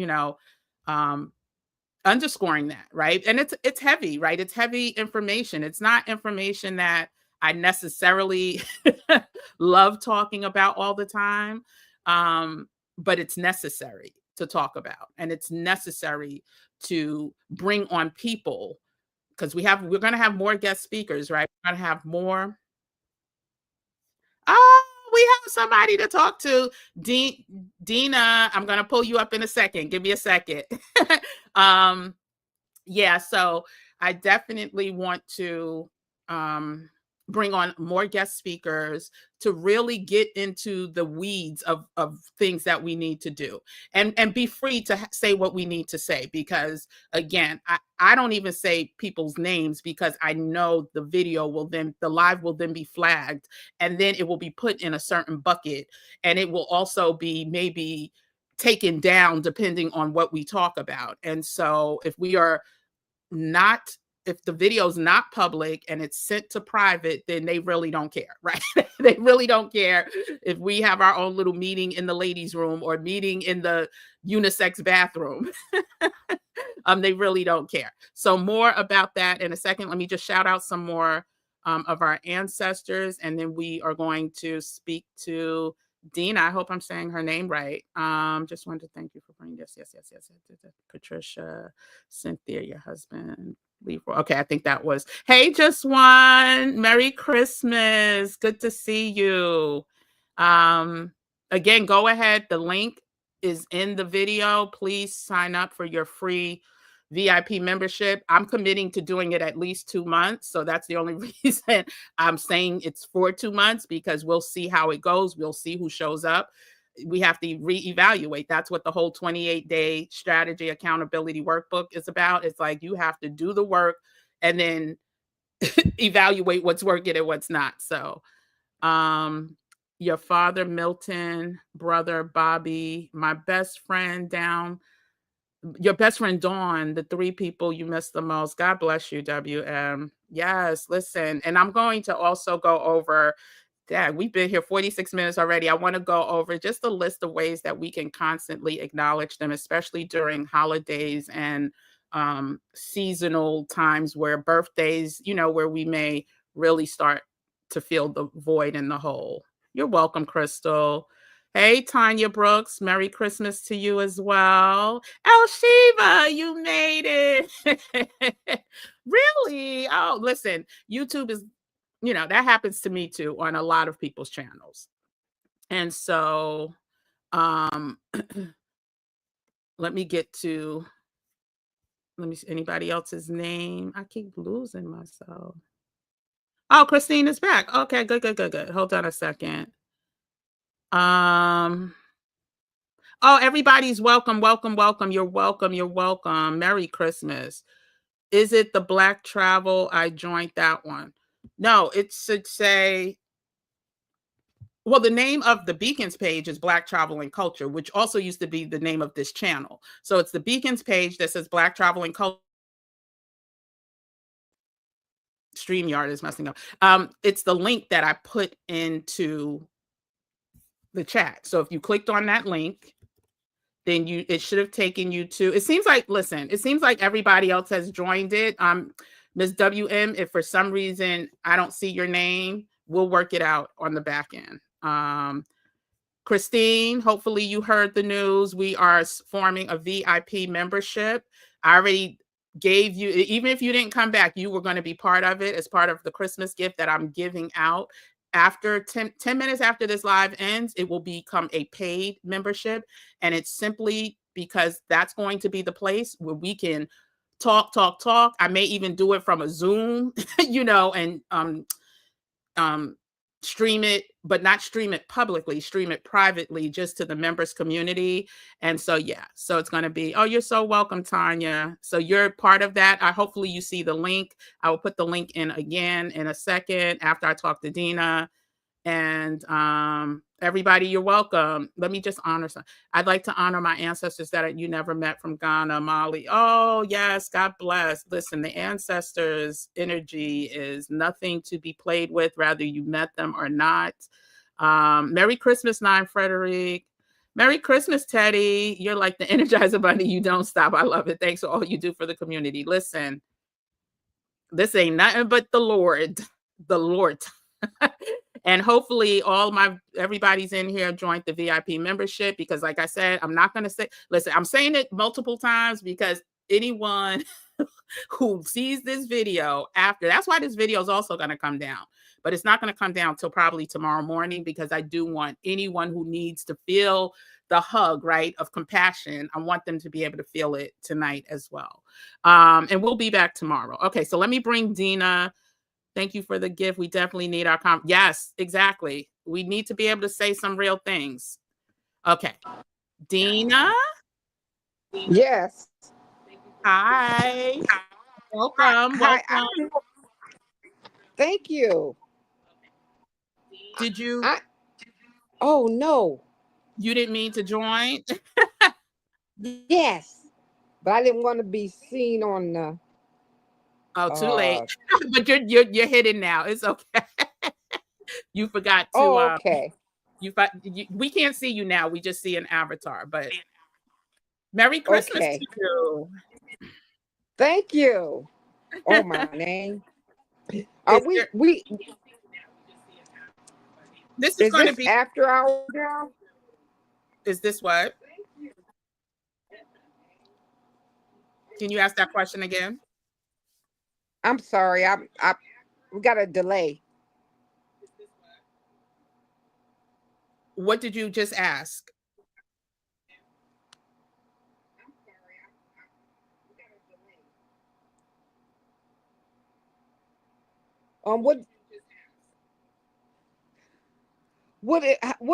underscoring that, right? And it's heavy, right? It's heavy information. It's not information that I necessarily love talking about all the time. But it's necessary to talk about, and it's necessary to bring on people because we're going to have more guest speakers, right? We're going to have more. Oh, we have somebody to talk to. Dina, I'm going to pull you up in a second. Give me a second. Yeah, so I definitely want to bring on more guest speakers to really get into the weeds of things that we need to do and be free to say what we need to say. Because again, I don't even say people's names because I know the live will then be flagged and then it will be put in a certain bucket and it will also be maybe taken down depending on what we talk about. And so if the video is not public and it's sent to private, then they really don't care, right? They really don't care if we have our own little meeting in the ladies' room or meeting in the unisex bathroom. They really don't care. So more about that in a second. Let me just shout out some more of our ancestors, and then we are going to speak to Dina. I hope I'm saying her name right. Just wanted to thank you for bringing this. Yes. Patricia, Cynthia, your husband. Okay, I think that was. Hey, Just One. Merry Christmas. Good to see you. Again, go ahead. The link is in the video. Please sign up for your free VIP membership. I'm committing to doing it at least 2 months. So that's the only reason I'm saying it's for 2 months, because we'll see how it goes. We'll see who shows up. We have to reevaluate. That's what the whole 28-day strategy accountability workbook is about. It's like you have to do the work and then evaluate what's working and what's not. So your father, Milton, brother, Bobby, my best friend down, your best friend, Dawn, the 3 people you miss the most. God bless you, WM. Yes, listen. And I'm going to also go over, Dad, we've been here 46 minutes already. I want to go over just a list of ways that we can constantly acknowledge them, especially during holidays and seasonal times where birthdays, where we may really start to feel the void in the hole. You're welcome, Crystal. Hey, Tanya Brooks, Merry Christmas to you as well. El Shiva, you made it. Really? Oh, listen, YouTube is, that happens to me too on a lot of people's channels. And so, let me see anybody else's name. I keep losing myself. Oh, Christine is back. Okay, good. Hold on a second. Oh, everybody's welcome. You're welcome. Merry Christmas. Is it the Black Travel? I joined that one. No, it should say, well, the name of the Beacons page is Black Travel and Culture, which also used to be the name of this channel. So it's the Beacons page that says Black Travel and Culture. StreamYard is messing up. It's the link that I put into the chat. So if you clicked on that link, then it should have taken you to, it seems like everybody else has joined it. Ms. WM, if for some reason I don't see your name, we'll work it out on the back end. Christine, hopefully you heard the news. We are forming a VIP membership. I already gave you, even if you didn't come back, you were going to be part of it as part of the Christmas gift that I'm giving out. After 10 minutes after this live ends, it will become a paid membership. And it's simply because that's going to be the place where we can talk. I may even do it from a Zoom, and stream it, but not stream it publicly, stream it privately just to the members community. And so, yeah, so it's going to be, oh, you're so welcome, Tanya. So you're part of that. Hopefully you see the link. I will put the link in again in a second after I talk to Dina. And everybody, you're welcome. Let me just honor some. I'd like to honor my ancestors that you never met from Ghana, Mali. Oh, yes, God bless. Listen, the ancestors' energy is nothing to be played with, whether you met them or not. Merry Christmas, Frederick. Merry Christmas, Teddy. You're like the Energizer Bunny. You don't stop. I love it. Thanks for all you do for the community. Listen, this ain't nothing but the Lord. The Lord. And hopefully everybody's in here joined the VIP membership, because like I said, I'm not going to say, listen, I'm saying it multiple times because anyone who sees this video after, that's why this video is also going to come down, but it's not going to come down till probably tomorrow morning, because I do want anyone who needs to feel the hug, right, of compassion, I want them to be able to feel it tonight as well. And we'll be back tomorrow. Okay, so let me bring Dina. Thank you for the gift. We definitely need our yes, exactly. We need to be able to say some real things. Okay. Dina? Yes. Hi. Welcome. Hi. Welcome. Thank you. Did you? Oh, no. You didn't mean to join? Yes. But I didn't want to be seen on the. Oh, too late. But you're hidden now. It's okay. You forgot to. Oh, okay. We can't see you now. We just see an avatar. But Merry Christmas to you. Thank you. Oh, my name. This is going to be after hours now? Is this what? Can you ask that question again? I'm sorry. We got a delay. What did you just ask? What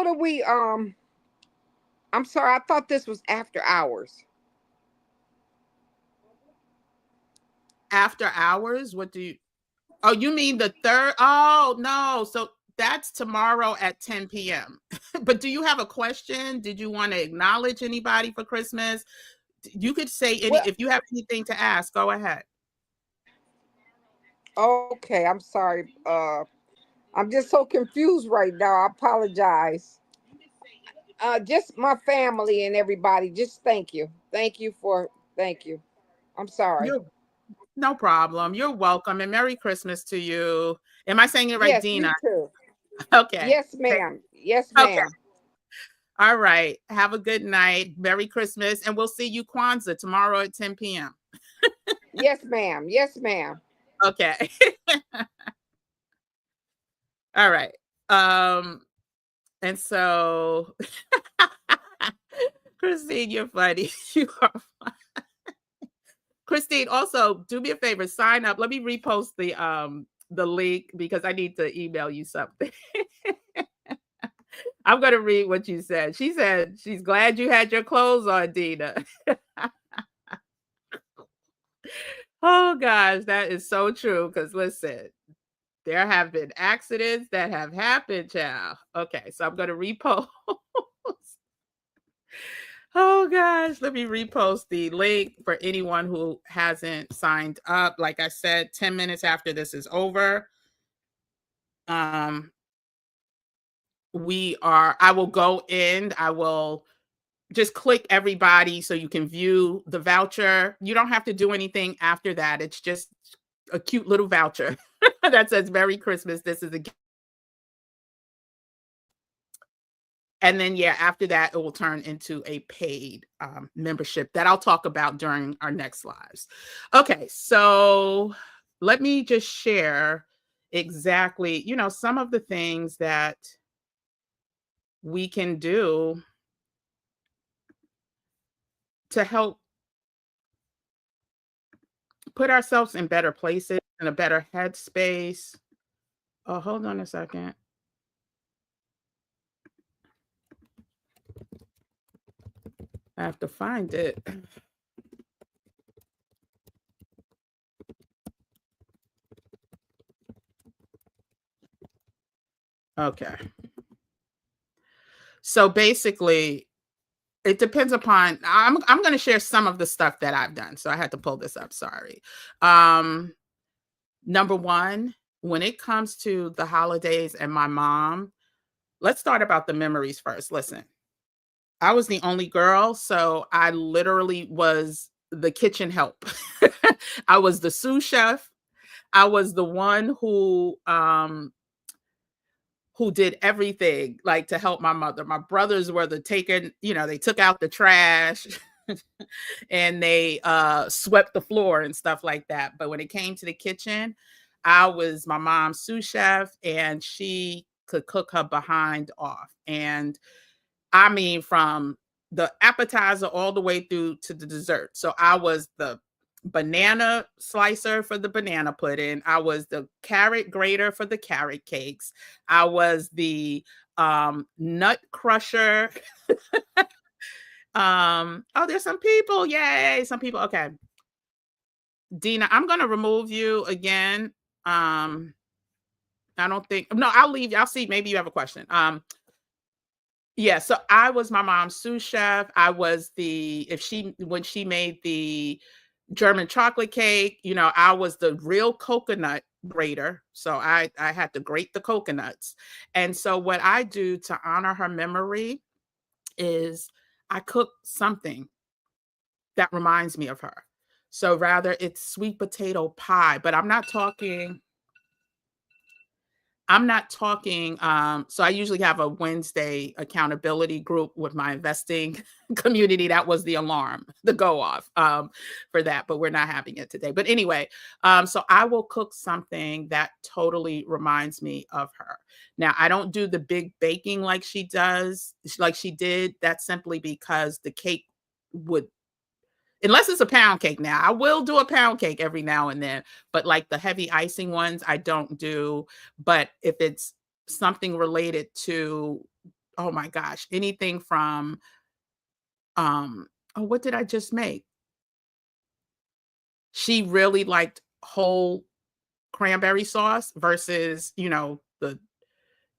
are we I'm sorry, I thought this was after hours. After hours? What do you? Oh, you mean the third? Oh, no. So that's tomorrow at 10 p.m. But do you have a question? Did you want to acknowledge anybody for Christmas? You could say Well, if you have anything to ask, go ahead. okay, I'm sorry. I'm just so confused right now. I apologize. Just my family and everybody. Just thank you. Thank you. I'm sorry. You're no problem. You're welcome, and Merry Christmas to you. Am I saying it right, Yes, you Dina? too. Okay. Yes, ma'am. Yes, Okay. ma'am. All right. Have a good night. Merry Christmas, and we'll see you Kwanzaa tomorrow at 10 p.m. Yes, ma'am. Yes, ma'am. Okay. All right. And so Christine, you're funny. You are funny. Christine, also do me a favor, sign up. Let me repost the link because I need to email you something. I'm gonna read what you said. She said she's glad you had your clothes on, Dina. Oh gosh, that is so true. Because listen, there have been accidents that have happened, child. Okay, so I'm gonna repost. Oh gosh, let me repost the link for anyone who hasn't signed up. Like I said, 10 minutes after this is over, um, I will go in, I will just click everybody so you can view the voucher. You don't have to do anything after that. It's just a cute little voucher that says Merry Christmas. This is a gift. And then, yeah, after that, it will turn into a paid membership that I'll talk about during our next lives. Okay, so let me just share exactly, some of the things that we can do to help put ourselves in better places, in a better headspace. Oh, hold on a second. I have to find it. Okay. So basically, it depends upon I'm going to share some of the stuff that I've done. So I had to pull this up, sorry. Number 1, when it comes to the holidays and my mom, let's start about the memories first. Listen, I was the only girl, so I literally was the kitchen help. I was the sous chef. I was the one who did everything, like, to help my mother. My brothers were they took out the trash and they swept the floor and stuff like that. But when it came to the kitchen, I was my mom's sous chef and she could cook her behind off. And I mean, from the appetizer all the way through to the dessert. So I was the banana slicer for the banana pudding. I was the carrot grater for the carrot cakes. I was the nut crusher. Oh, there's some people. Yay, some people. Okay. Dina, I'm gonna remove you again. I don't think no, I'll leave you. I'll see. Maybe you have a question. Yeah, so I was my mom's sous chef. I was when she made the German chocolate cake, I was the real coconut grater. So I had to grate the coconuts. And so what I do to honor her memory is I cook something that reminds me of her. So rather it's sweet potato pie, but I'm not talking. So I usually have a Wednesday accountability group with my investing community. That was the alarm, the go off for that, but we're not having it today. But anyway, so I will cook something that totally reminds me of her. Now, I don't do the big baking like she did. That's simply because the cake would unless it's a pound cake. Now I will do a pound cake every now and then, but like the heavy icing ones I don't do. But if it's something related to, oh my gosh, anything from oh, what did I just make? She really liked whole cranberry sauce versus the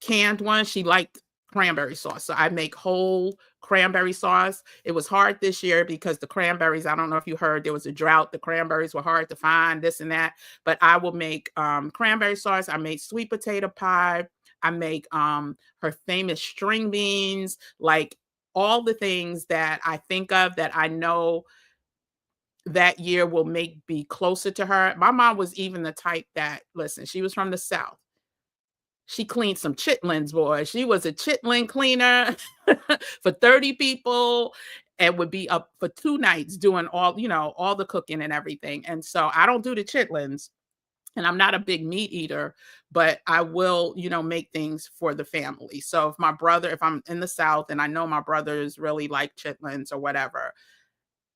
canned one. She liked cranberry sauce. So I make whole cranberry sauce. It was hard this year because the cranberries, I don't know if you heard, there was a drought. The cranberries were hard to find, this and that. But I will make cranberry sauce. I make sweet potato pie. I make her famous string beans, like all the things that I think of that I know that year will make me closer to her. My mom was even the type that, listen, she was from the South. She cleaned some chitlins, boy. She was a chitlin cleaner for 30 people and would be up for 2 nights doing all, all the cooking and everything. And so I don't do the chitlins and I'm not a big meat eater, but I will, make things for the family. So if I'm in the South and I know my brothers really like chitlins or whatever,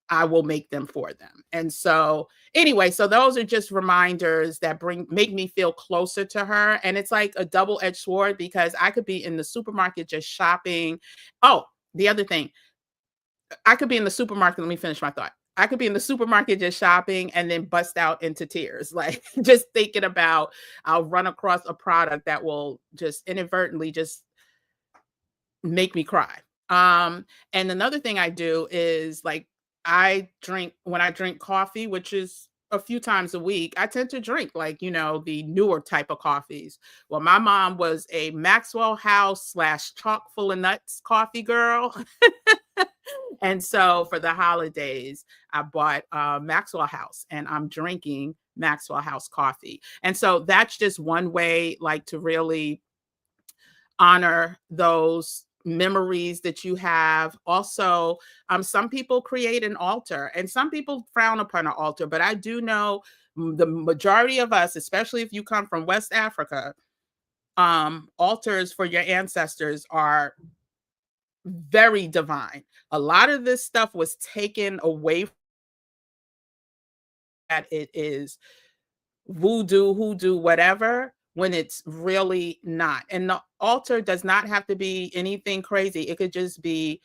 I will make them for them. And so anyway, so those are just reminders that make me feel closer to her. And it's like a double-edged sword because I could be in the supermarket just shopping. Oh, the other thing, I could be in the supermarket. Let me finish my thought. I could be in the supermarket just shopping and then bust out into tears, like just thinking about I'll run across a product that will just inadvertently just make me cry. And another thing I do is like when I drink coffee, which is a few times a week, I tend to drink like, the newer type of coffees. Well, my mom was a Maxwell House slash chock full of nuts coffee girl. And so for the holidays, I bought Maxwell House and I'm drinking Maxwell House coffee. And so that's just one way like to really honor those memories that you have. Also, some people create an altar and some people frown upon an altar, but I do know the majority of us, especially if you come from West Africa, altars for your ancestors are very divine. A lot of this stuff was taken away from that it is voodoo, hoodoo, whatever, when it's really not. And the altar does not have to be anything crazy. It could just be,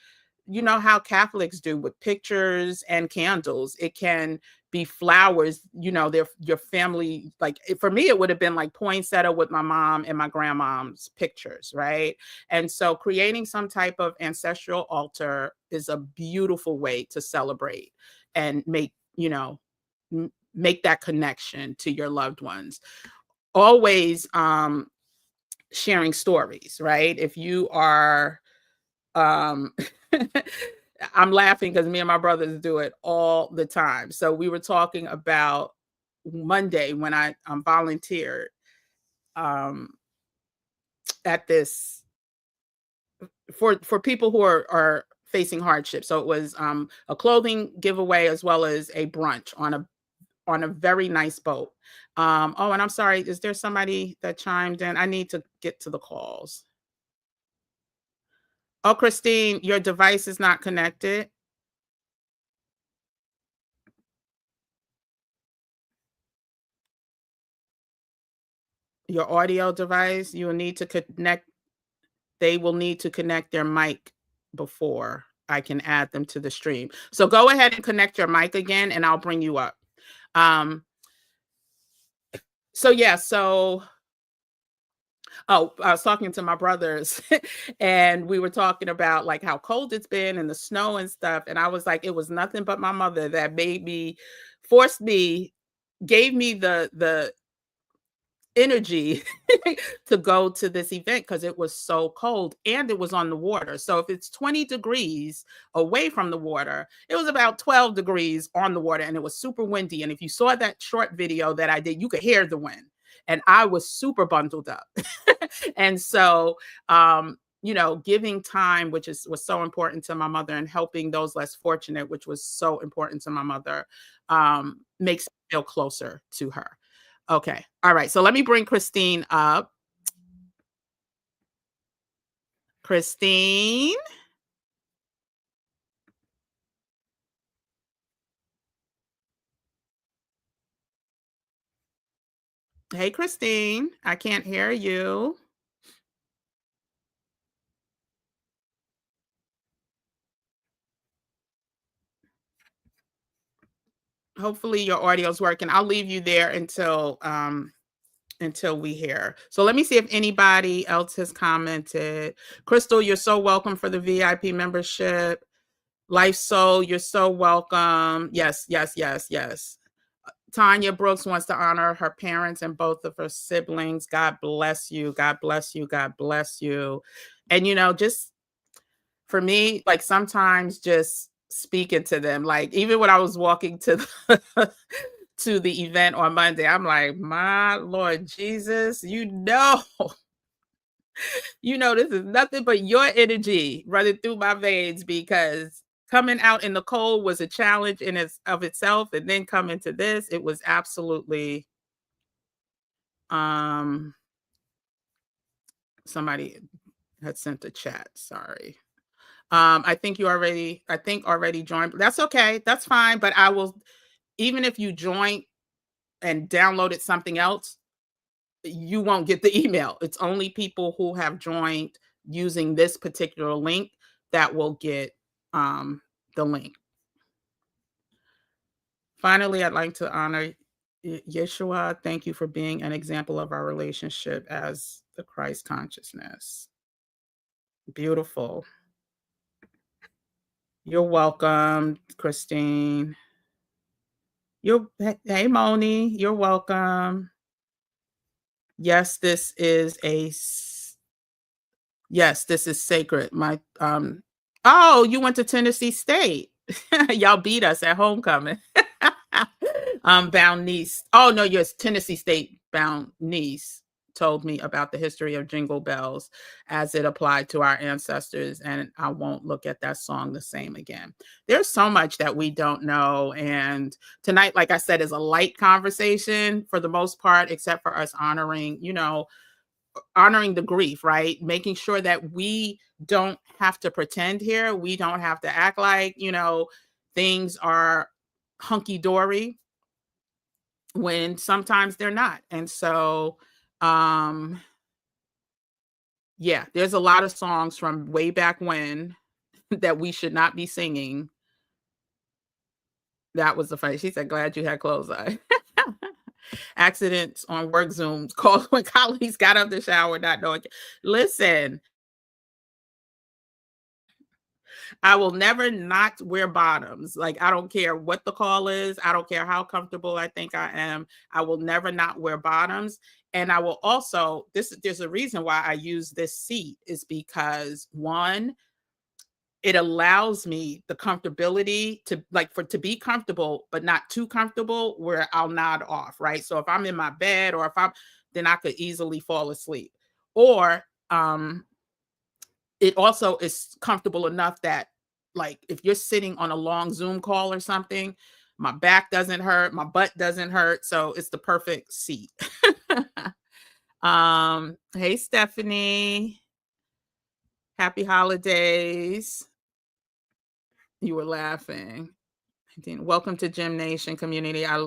how Catholics do with pictures and candles. It can be flowers, your family, like for me, it would have been like poinsettia with my mom and my grandmom's pictures, right? And so creating some type of ancestral altar is a beautiful way to celebrate and make that connection to your loved ones. Always sharing stories, right? If you are um I'm laughing because me and my brothers do it all the time. So we were talking about Monday when I volunteered um at this for people who are facing hardship. So it was a clothing giveaway as well as a brunch on a very nice boat. Oh, and I'm sorry, is there somebody that chimed in? I need to get to the calls. Oh, Christine, your device is not connected. Your audio device, you will need to connect. They will need to connect their mic before I can add them to the stream. So go ahead and connect your mic again and I'll bring you up. Um, so yeah, so oh, I was talking to my brothers and we were talking about like how cold it's been and the snow and stuff. And I was like, it was nothing but my mother that forced me, gave me the energy to go to this event because it was so cold and it was on the water. So if it's 20 degrees away from the water, it was about 12 degrees on the water and it was super windy. And if you saw that short video that I did, you could hear the wind. And I was super bundled up. And so giving time, which was so important to my mother, and helping those less fortunate, which was so important to my mother, makes me feel closer to her. Okay. All right. So let me bring Christine up. Christine. Hey, Christine. I can't hear you. Hopefully your audio's working. I'll leave you there until until we hear. So let me see if anybody else has commented. Crystal, you're so welcome for the VIP membership. Life Soul, you're so welcome. Yes, yes, yes, yes. Tanya Brooks wants to honor her parents and both of her siblings. God bless you. God bless you. God bless you. And, you know, just for me, like sometimes just speaking to them, like even when I was walking to the, to the event on Monday, I'm like, my Lord Jesus, you know, this is nothing but your energy running through my veins, because coming out in the cold was a challenge in of itself, and then coming to this, it was absolutely somebody had sent a chat, sorry. I think already joined. That's okay, that's fine, but I will, even if you join and downloaded something else, you won't get the email. It's only people who have joined using this particular link that will get the link. Finally, I'd like to honor Yeshua. Thank you for being an example of our relationship as the Christ consciousness. Beautiful. You're welcome, Christine. Hey, Moni, you're welcome. Yes, this is sacred. Oh, you went to Tennessee State. Y'all beat us at homecoming. Bound niece. Oh no, yes, Tennessee State bound niece told me about the history of Jingle Bells as it applied to our ancestors, and I won't look at that song the same again. There's so much that we don't know, and tonight, like I said, is a light conversation for the most part, except for us honoring the grief, right? Making sure that we don't have to pretend here. We don't have to act like, things are hunky-dory when sometimes they're not. And so, yeah, there's a lot of songs from way back when that we should not be singing. That was the fight. She said, glad you had clothes on. Accidents on work Zooms, called when colleagues got up the shower not knowing. Listen, I will never not wear bottoms. Like, I don't care what the call is. I don't care how comfortable I think I am. I will never not wear bottoms. And I will also, there's a reason why I use this seat, is because one, it allows me the comfortability to be comfortable, but not too comfortable where I'll nod off, right? So if I'm in my bed or then I could easily fall asleep. Or, it also is comfortable enough that, like, if you're sitting on a long Zoom call or something, my back doesn't hurt, my butt doesn't hurt. So it's the perfect seat. Hey, Stephanie. Happy holidays. You were laughing. Welcome to GEMNation community. I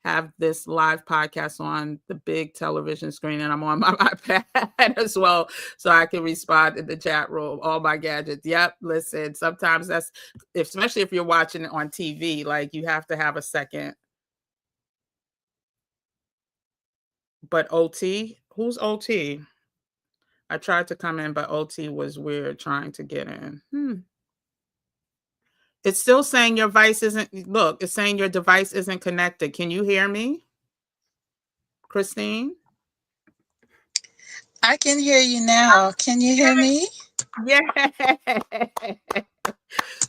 have this live podcast on the big television screen, and I'm on my iPad as well, so I can respond in the chat room, all my gadgets. Yep, listen, sometimes especially if you're watching it on TV, like, you have to have a second. But OT? Who's OT? I tried to come in, but OT was weird trying to get in. It's still saying your device isn't connected. Can you hear me, Christine? I can hear you now. Can you hear me? Yeah.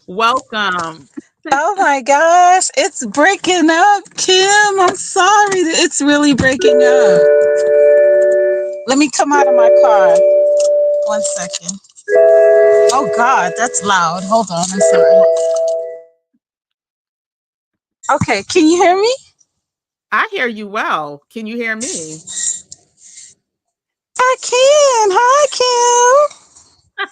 Welcome. Oh my gosh, it's breaking up, Kim. I'm sorry. It's really breaking up. Let me come out of my car. 1 second. Oh God, that's loud. Hold on, I'm sorry. Okay, can you hear me? I hear you well. Can you hear me? I can. Hi, Kim.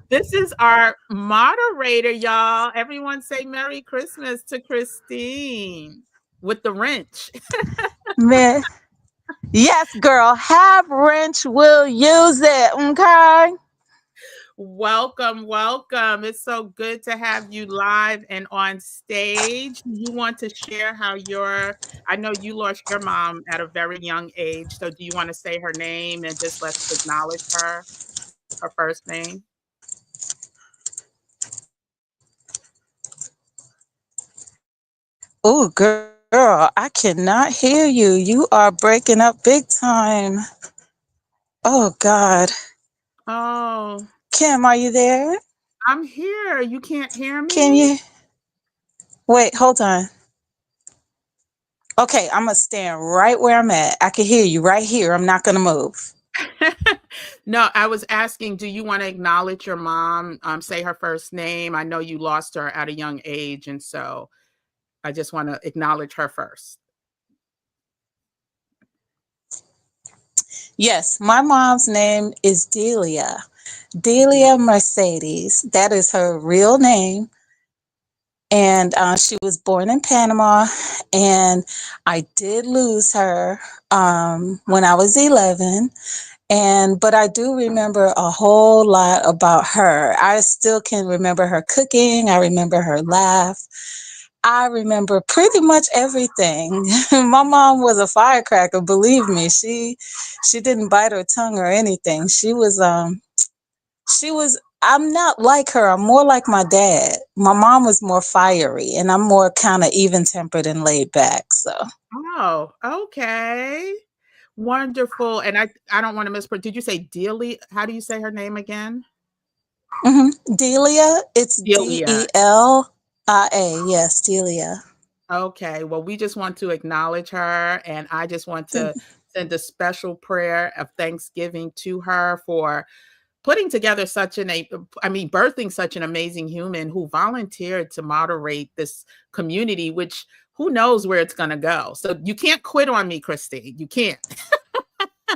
This is our moderator, y'all. Everyone say Merry Christmas to Christine with the wrench. Man. Yes, girl. Have wrench, will use it. Okay. Welcome, welcome. It's so good to have you live and on stage. You want to share how I know you lost your mom at a very young age. So do you want to say her name and just let's acknowledge her first name? Oh, girl, I cannot hear you. You are breaking up big time. Oh, God. Oh, Kim, are you there? I'm here. You can't hear Kim, me? you. Wait, hold on. Okay, I'm going to stand right where I'm at. I can hear you right here. I'm not going to move. No, I was asking, do you want to acknowledge your mom? Say her first name. I know you lost her at a young age, and so I just want to acknowledge her first. Yes, my mom's name is Delia. Delia Mercedes. That is her real name. And she was born in Panama. And I did lose her when I was 11. But I do remember a whole lot about her. I still can remember her cooking. I remember her laugh. I remember pretty much everything. My mom was a firecracker, believe me. She didn't bite her tongue or anything. She was I'm not like her. I'm more like my dad. My mom was more fiery and I'm more kind of even-tempered and laid back. So, Oh, okay. Wonderful. And I don't want to mispronounce. Did you say Delia? How do you say her name again? Delia, it's Delia. Delia. Yes, Delia. Okay. Well, we just want to acknowledge her, and I just want to send a special prayer of thanksgiving to her for putting together birthing such an amazing human who volunteered to moderate this community, which who knows where it's going to go. So you can't quit on me, Christine. You can't.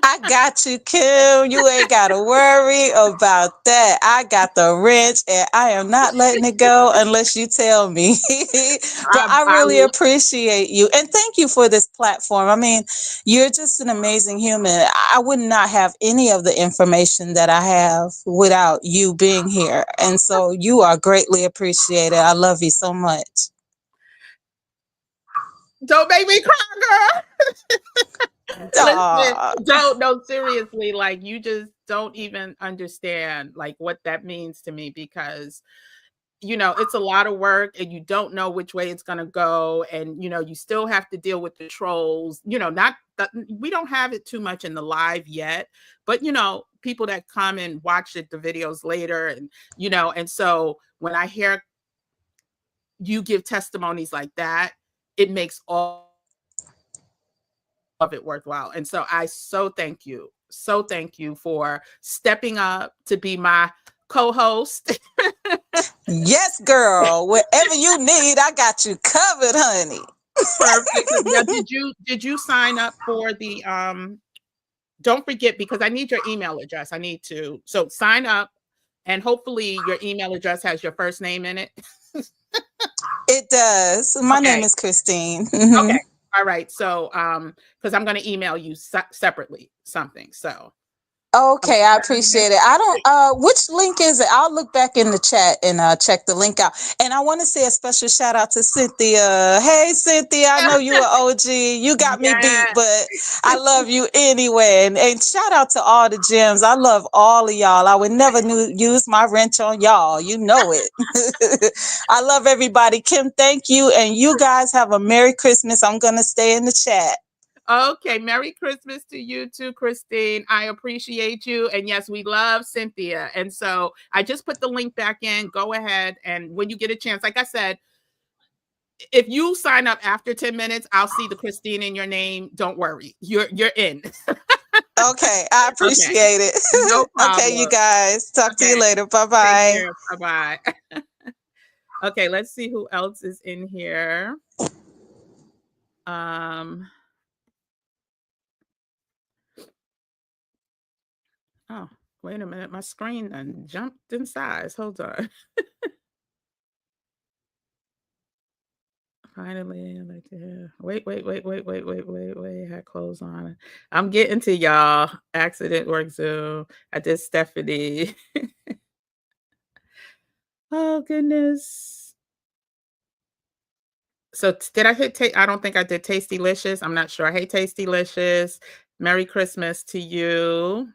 I got you, Kim. You ain't got to worry about that. I got the wrench and I am not letting it go unless you tell me. But I I really will. appreciate you. And thank you for this platform. I mean, you're just an amazing human. I would not have any of the information that I have without you being here. And so you are greatly appreciated. I love you so much. Don't make me cry, girl. Listen, Aw. don't no seriously, like you just don't even understand like what that means to me because it's a lot of work and you don't know which way it's going to go and you still have to deal with the trolls, not that we don't have it too much in the live yet, but people that come and watch the videos later and so when I hear you give testimonies like that, it makes all of it worthwhile. And so I so thank you for stepping up to be my co-host. Yes, girl. Whatever you need, I got you covered, honey. Perfect. Now, did you sign up for the don't forget because I need your email address. I need to so sign up and hopefully your email address has your first name in it. It does. My name Okay. is Christine. Okay. All right. So because I'm going to email you separately something. So I'm Okay, gonna I put that in there. appreciate it. I don't which link is it? I'll look back in the chat and check the link out. And I want to say a special shout out to Cynthia. Hey Cynthia, I know you are OG. You got me beat, Yeah. but I love you anyway. And shout out to all the gems. I love all of y'all. I would never use my wrench on y'all. You know it. I love everybody. Kim, thank you. And you guys have a Merry Christmas. I'm gonna stay in the chat. Okay, Merry Christmas to you too, Christine. I appreciate you. And yes, we love Cynthia. And so I just put the link back in. Go ahead. And when you get a chance, like I said, if you sign up after 10 minutes, I'll see the Christine in your name. Don't worry. You're in. Okay, I Okay. appreciate it. No Okay, you problem. guys. Talk to you Okay. later. Bye Take bye. care. Bye-bye. Okay, let's see who else is in here. Um, oh, wait a minute. My screen done jumped in size. Hold on. Finally, I like to hear. Wait. Had clothes on. I'm getting to y'all. Accident work Zoom. I did Stephanie. Oh goodness. So did I hit I don't think I did Tastylicious. I'm not sure. Hey Tastylicious. Merry Christmas to you.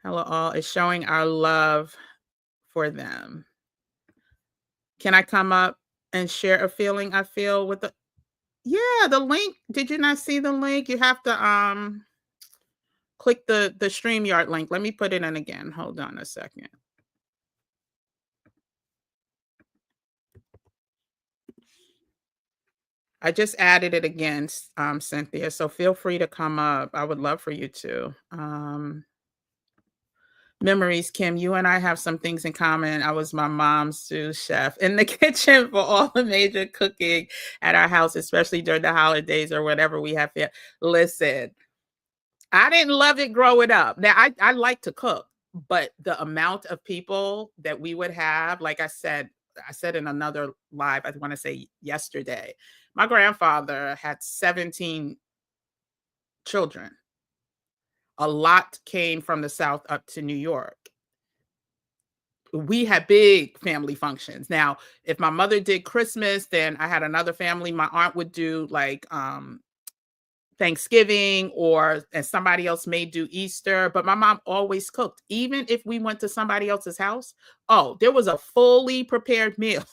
Hello all. It's showing our love for them. Can I come up and share a feeling I feel with the Yeah, the link. Did you not see the link? You have to click the StreamYard link. Let me put it in again. Hold on a second. I just added it again, Cynthia. So feel free to come up. I would love for you to. Memories, Kim. You and I have some things in common. I was my mom's sous chef in the kitchen for all the major cooking at our house, especially during the holidays or whatever we have here. Listen, I didn't love it growing up. Now I like to cook, but the amount of people that we would have, like I said in another live, I want to say yesterday, my grandfather had 17 children. A lot came from the South up to New York. We had big family functions. Now, if my mother did Christmas, then I had another family. My aunt would do like Thanksgiving, or and somebody else may do Easter, but my mom always cooked. Even if we went to somebody else's house, oh, there was a fully prepared meal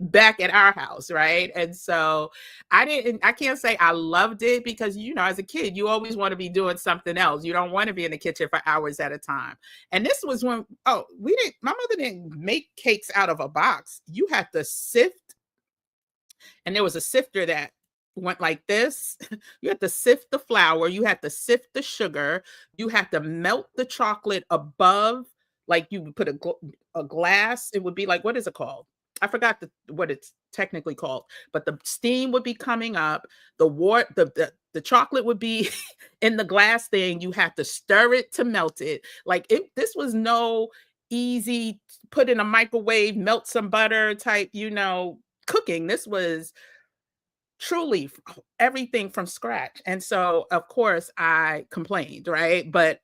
back at our house, right? And so I can't say I loved it because, as a kid, you always want to be doing something else. You don't want to be in the kitchen for hours at a time. And this was when, my mother didn't make cakes out of a box. You had to sift, and there was a sifter that went like this. You had to sift the flour, you had to sift the sugar, you had to melt the chocolate above, like you would put a glass. It would be like, what is it called? I forgot what it's technically called, but the steam would be coming up. The chocolate would be in the glass thing. You had to stir it to melt it. Like this was no easy put in a microwave, melt some butter type, cooking. This was truly everything from scratch. And so, of course, I complained, right? But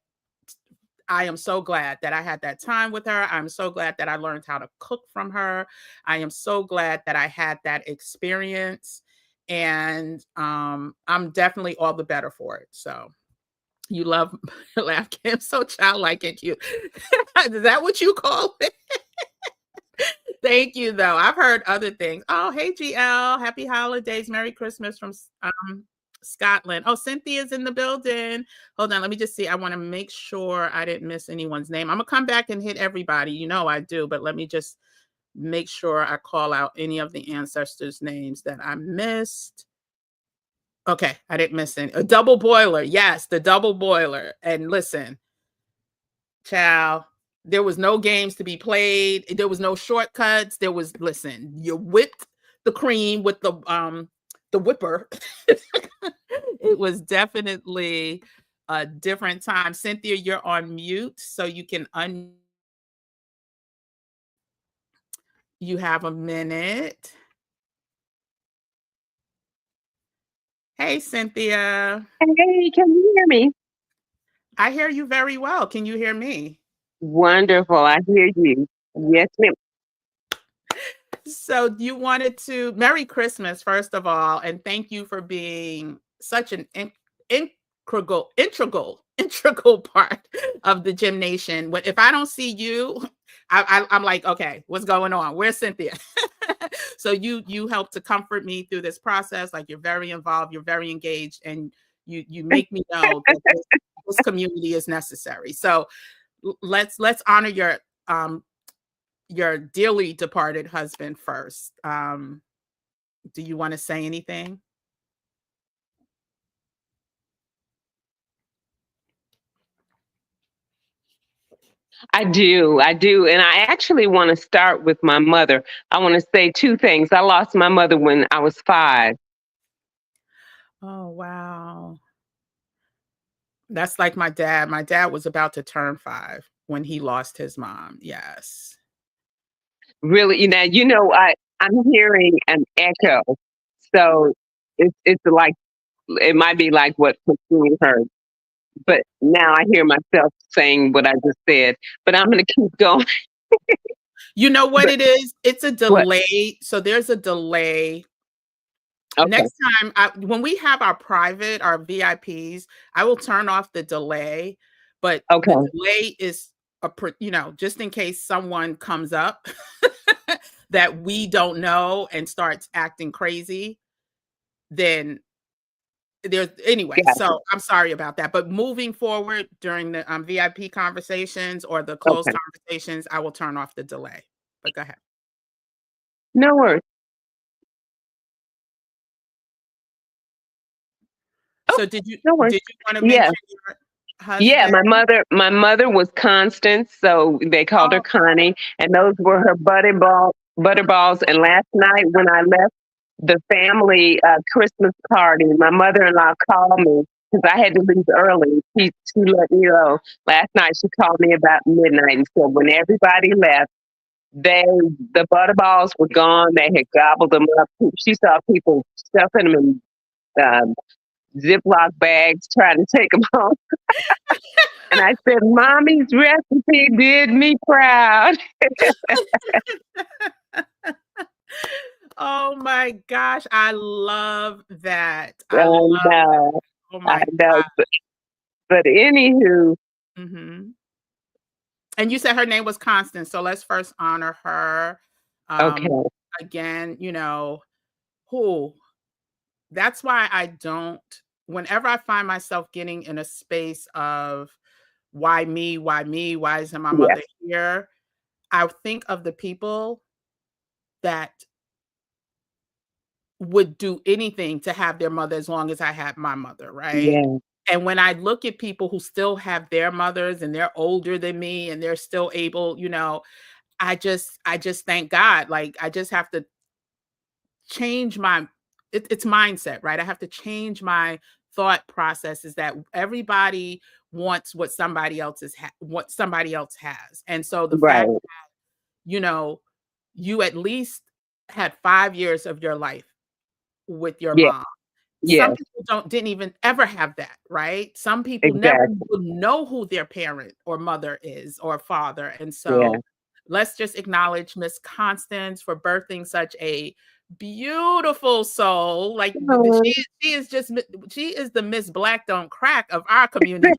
I am so glad that I had that time with her. I'm so glad that I learned how to cook from her. I am so glad that I had that experience. And I'm definitely all the better for it. So you love laugh, Kim, so childlike and cute. Is that what you call it? Thank you, though. I've heard other things. Oh, hey, GL. Happy holidays. Merry Christmas from Scotland. Oh, Cynthia's in the building. Hold on. Let me just see. I want to make sure I didn't miss anyone's name. I'm going to come back and hit everybody. You know I do, but let me just make sure I call out any of the ancestors' names that I missed. Okay, I didn't miss any. A double boiler. Yes, the double boiler. And listen, child, there was no games to be played. There was no shortcuts. Listen, you whipped the cream with the whipper. It was definitely a different time. Cynthia, you're on mute, so you can you have a minute. Hey, Cynthia. Hey, can you hear me? I hear you very well. Can you hear me? Wonderful. I hear you. Yes, ma'am. So you wanted to Merry Christmas, first of all, and thank you for being such an integral part of the GEMNation. If I don't see you, I'm like, okay, what's going on? Where's Cynthia? So you help to comfort me through this process. Like, you're very involved, you're very engaged, and you make me know that this community is necessary. So let's honor your dearly departed husband first. Do you want to say anything? I do. I do. And I actually want to start with my mother. I want to say two things. I lost my mother when I was 5. Oh, wow. That's like my dad. My dad was about to turn 5 when he lost his mom. Yes. Really, I'm hearing an echo. So it's like, it might be like what Christine heard. But now I hear myself saying what I just said. But I'm going to keep going. You know what But it is? It's a what? delay. So there's a delay. Okay. Next time, when we have our private, our VIPs, I will turn off the delay, but the Okay. delay is just in case someone comes up that we don't know and starts acting crazy, then there's anyway. Gotcha. So I'm sorry about that. But moving forward during the VIP conversations or the closed Okay. conversations, I will turn off the delay. But go ahead. No worries. Oh, So no worries. did you want to Yeah. mention your Yeah, husband? my mother was Constance, so they called her Oh, Connie, and those were her butterballs. And last night when I left the family Christmas party, my mother-in-law called me because I had to leave early. She let me know last night. She called me about midnight and said when everybody left, they the butterballs were gone. They had gobbled them up. She saw people stuffing them in Ziploc bags, trying to take them home. And I said, Mommy's recipe did me proud. oh my gosh, I love that. I I love know, oh I my know. But anywho, mhm. And you said her name was Constance, so let's first honor her. okay, Um, again, who that's why I don't whenever I find myself getting in a space of why me? Why me? Why isn't my yeah, mother here? I think of the people that would do anything to have their mother as long as I had my mother, right? yeah, And when I look at people who still have their mothers and they're older than me and they're still able, I just thank God. Like I just have to change it's mindset, right? I have to change my thought process is that everybody wants what somebody else has. And so the fact, right, you know, you at least had 5 years of your life with your yeah, mom. Some yes, people didn't even ever have that, right? Some people never exactly, will know who their parent or mother is or father, and yeah. so let's just acknowledge Miss Constance for birthing such a beautiful soul. Like Oh, she is the Miss Black Don't Crack of our community.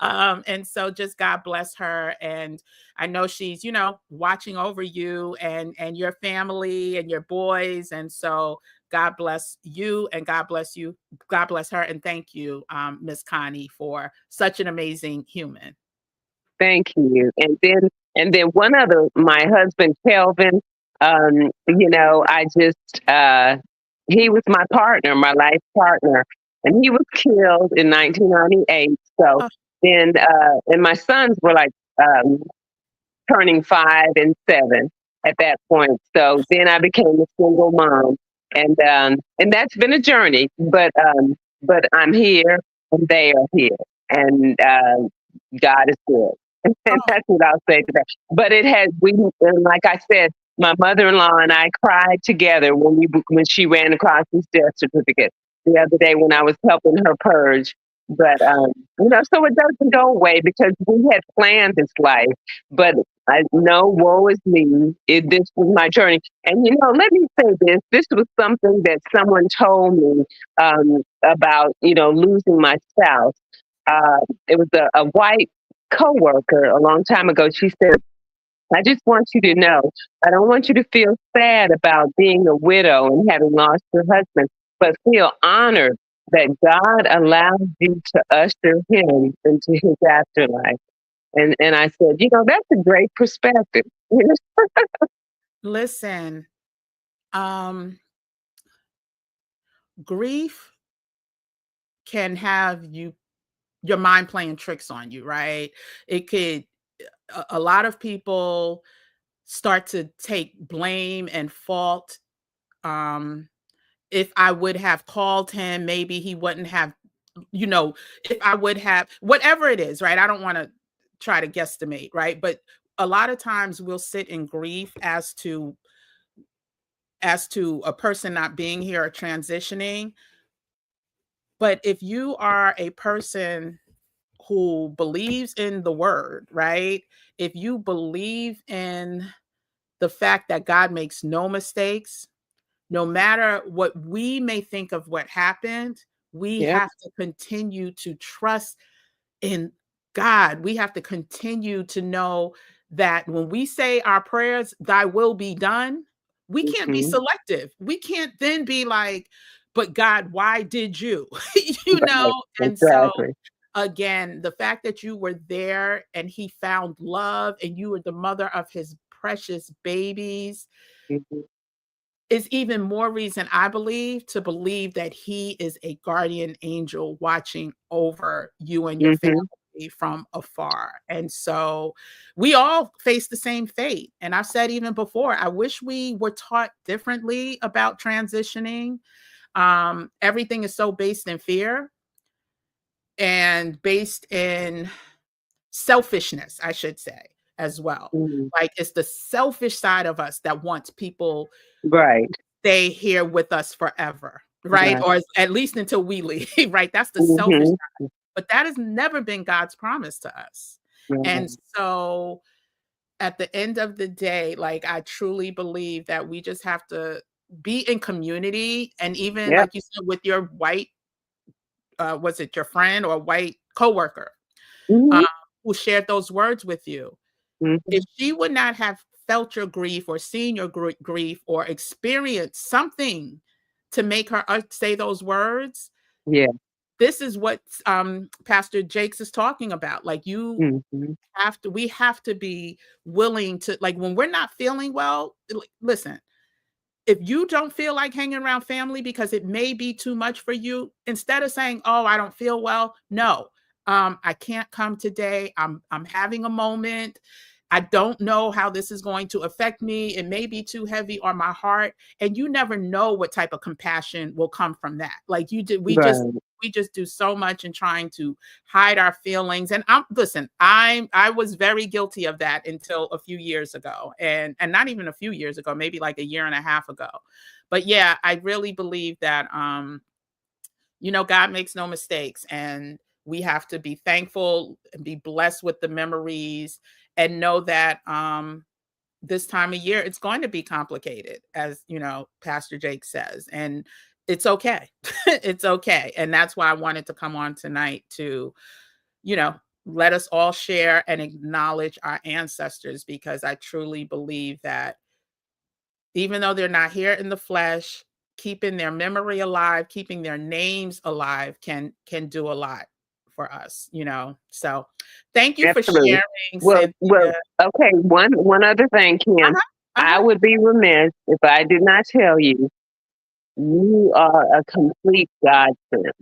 And so just God bless her. And I know she's, watching over you and your family and your boys. And so God bless you and God bless you. God bless her. And thank you, Miss Connie, for such an amazing human. Thank you. And then one other, my husband Kelvin. I just he was my partner, my life partner, and he was killed in 1998. So Oh, then, and my sons were like um, turning 5 and 7 at that point. So then I became a single mom, and that's been a journey. But I'm here, and they are here, and God is good. And oh, that's what I'll say to that. But it has and like I said, my mother-in-law and I cried together when she ran across this death certificate the other day when I was helping her purge. But so it doesn't go away because we had planned this life. But I know, woe is me. This was my journey. And let me say this. This was something that someone told me about, losing my spouse. It was a white coworker a long time ago. She said, I just want you to know, I don't want you to feel sad about being a widow and having lost your husband, but feel honored that God allowed you to usher him into his afterlife. And I said, that's a great perspective. listen, um, grief can have your mind playing tricks on you, right? It could a lot of people start to take blame and fault. Um, if I would have called him, maybe he wouldn't have, you know, if I would have, whatever it is, right? I don't want to try to guesstimate, right? But a lot of times we'll sit in grief as to a person not being here or transitioning. But if you are a person who believes in the word, right? if you believe in the fact that God makes no mistakes, no matter what we may think of what happened, we Yep. have to continue to trust in God. We have to continue to know that when we say our prayers, thy will be done, we can't be Hmm. selective. We can't then be like, but God, why did you? Right. And so Exactly. again, the fact that you were there and he found love and you were the mother of his precious babies Hmm. is even more reason, I believe, to believe that he is a guardian angel watching over you and your family Hmm. from afar. And so we all face the same fate. And I've said even before, I wish we were taught differently about transitioning. Everything is so based in fear and based in selfishness, I should say, as well. Hmm. Like it's the selfish side of us that wants people Right. stay here with us forever, right? Right. Or at least until we leave, right? That's the selfish Hmm. side. But that has never been God's promise to us. And Right. so at the end of the day, like I truly believe that we just have to be in community. And even Yep. like you said, with your white, was it your friend or white coworker uh, Hmm. who shared those words with you? If Hmm. she would not have felt your grief or seen your grief or experienced something to make her say those words, Yeah. this is what Pastor Jakes is talking about. Like Hmm. we have to be willing to, like when we're not feeling well, listen, if you don't feel like hanging around family because it may be too much for you, instead of saying, "Oh, I don't feel well," no, I can't come today. I'm having a moment. I don't know how this is going to affect me. It may be too heavy on my heart, and you never know what type of compassion will come from that. Like you did, Right. we just do so much in trying to hide our feelings. And I'm listen, I was very guilty of that until a few years ago. And not even a few years ago, maybe like a year and a half ago. But yeah, I really believe that God makes no mistakes and we have to be thankful and be blessed with the memories and know that this time of year it's going to be complicated, as Pastor Jake says, and it's okay. It's okay. And that's why I wanted to come on tonight to you know let us all share and acknowledge our ancestors, because I truly believe that even though they're not here in the flesh, keeping their memory alive, keeping their names alive can do a lot for us. So thank you for Absolutely. sharing, Well, Cynthia. okay, one other thing, Kim. Uh-huh. I Uh-huh. would be remiss if I did not tell you, you are a complete godsend.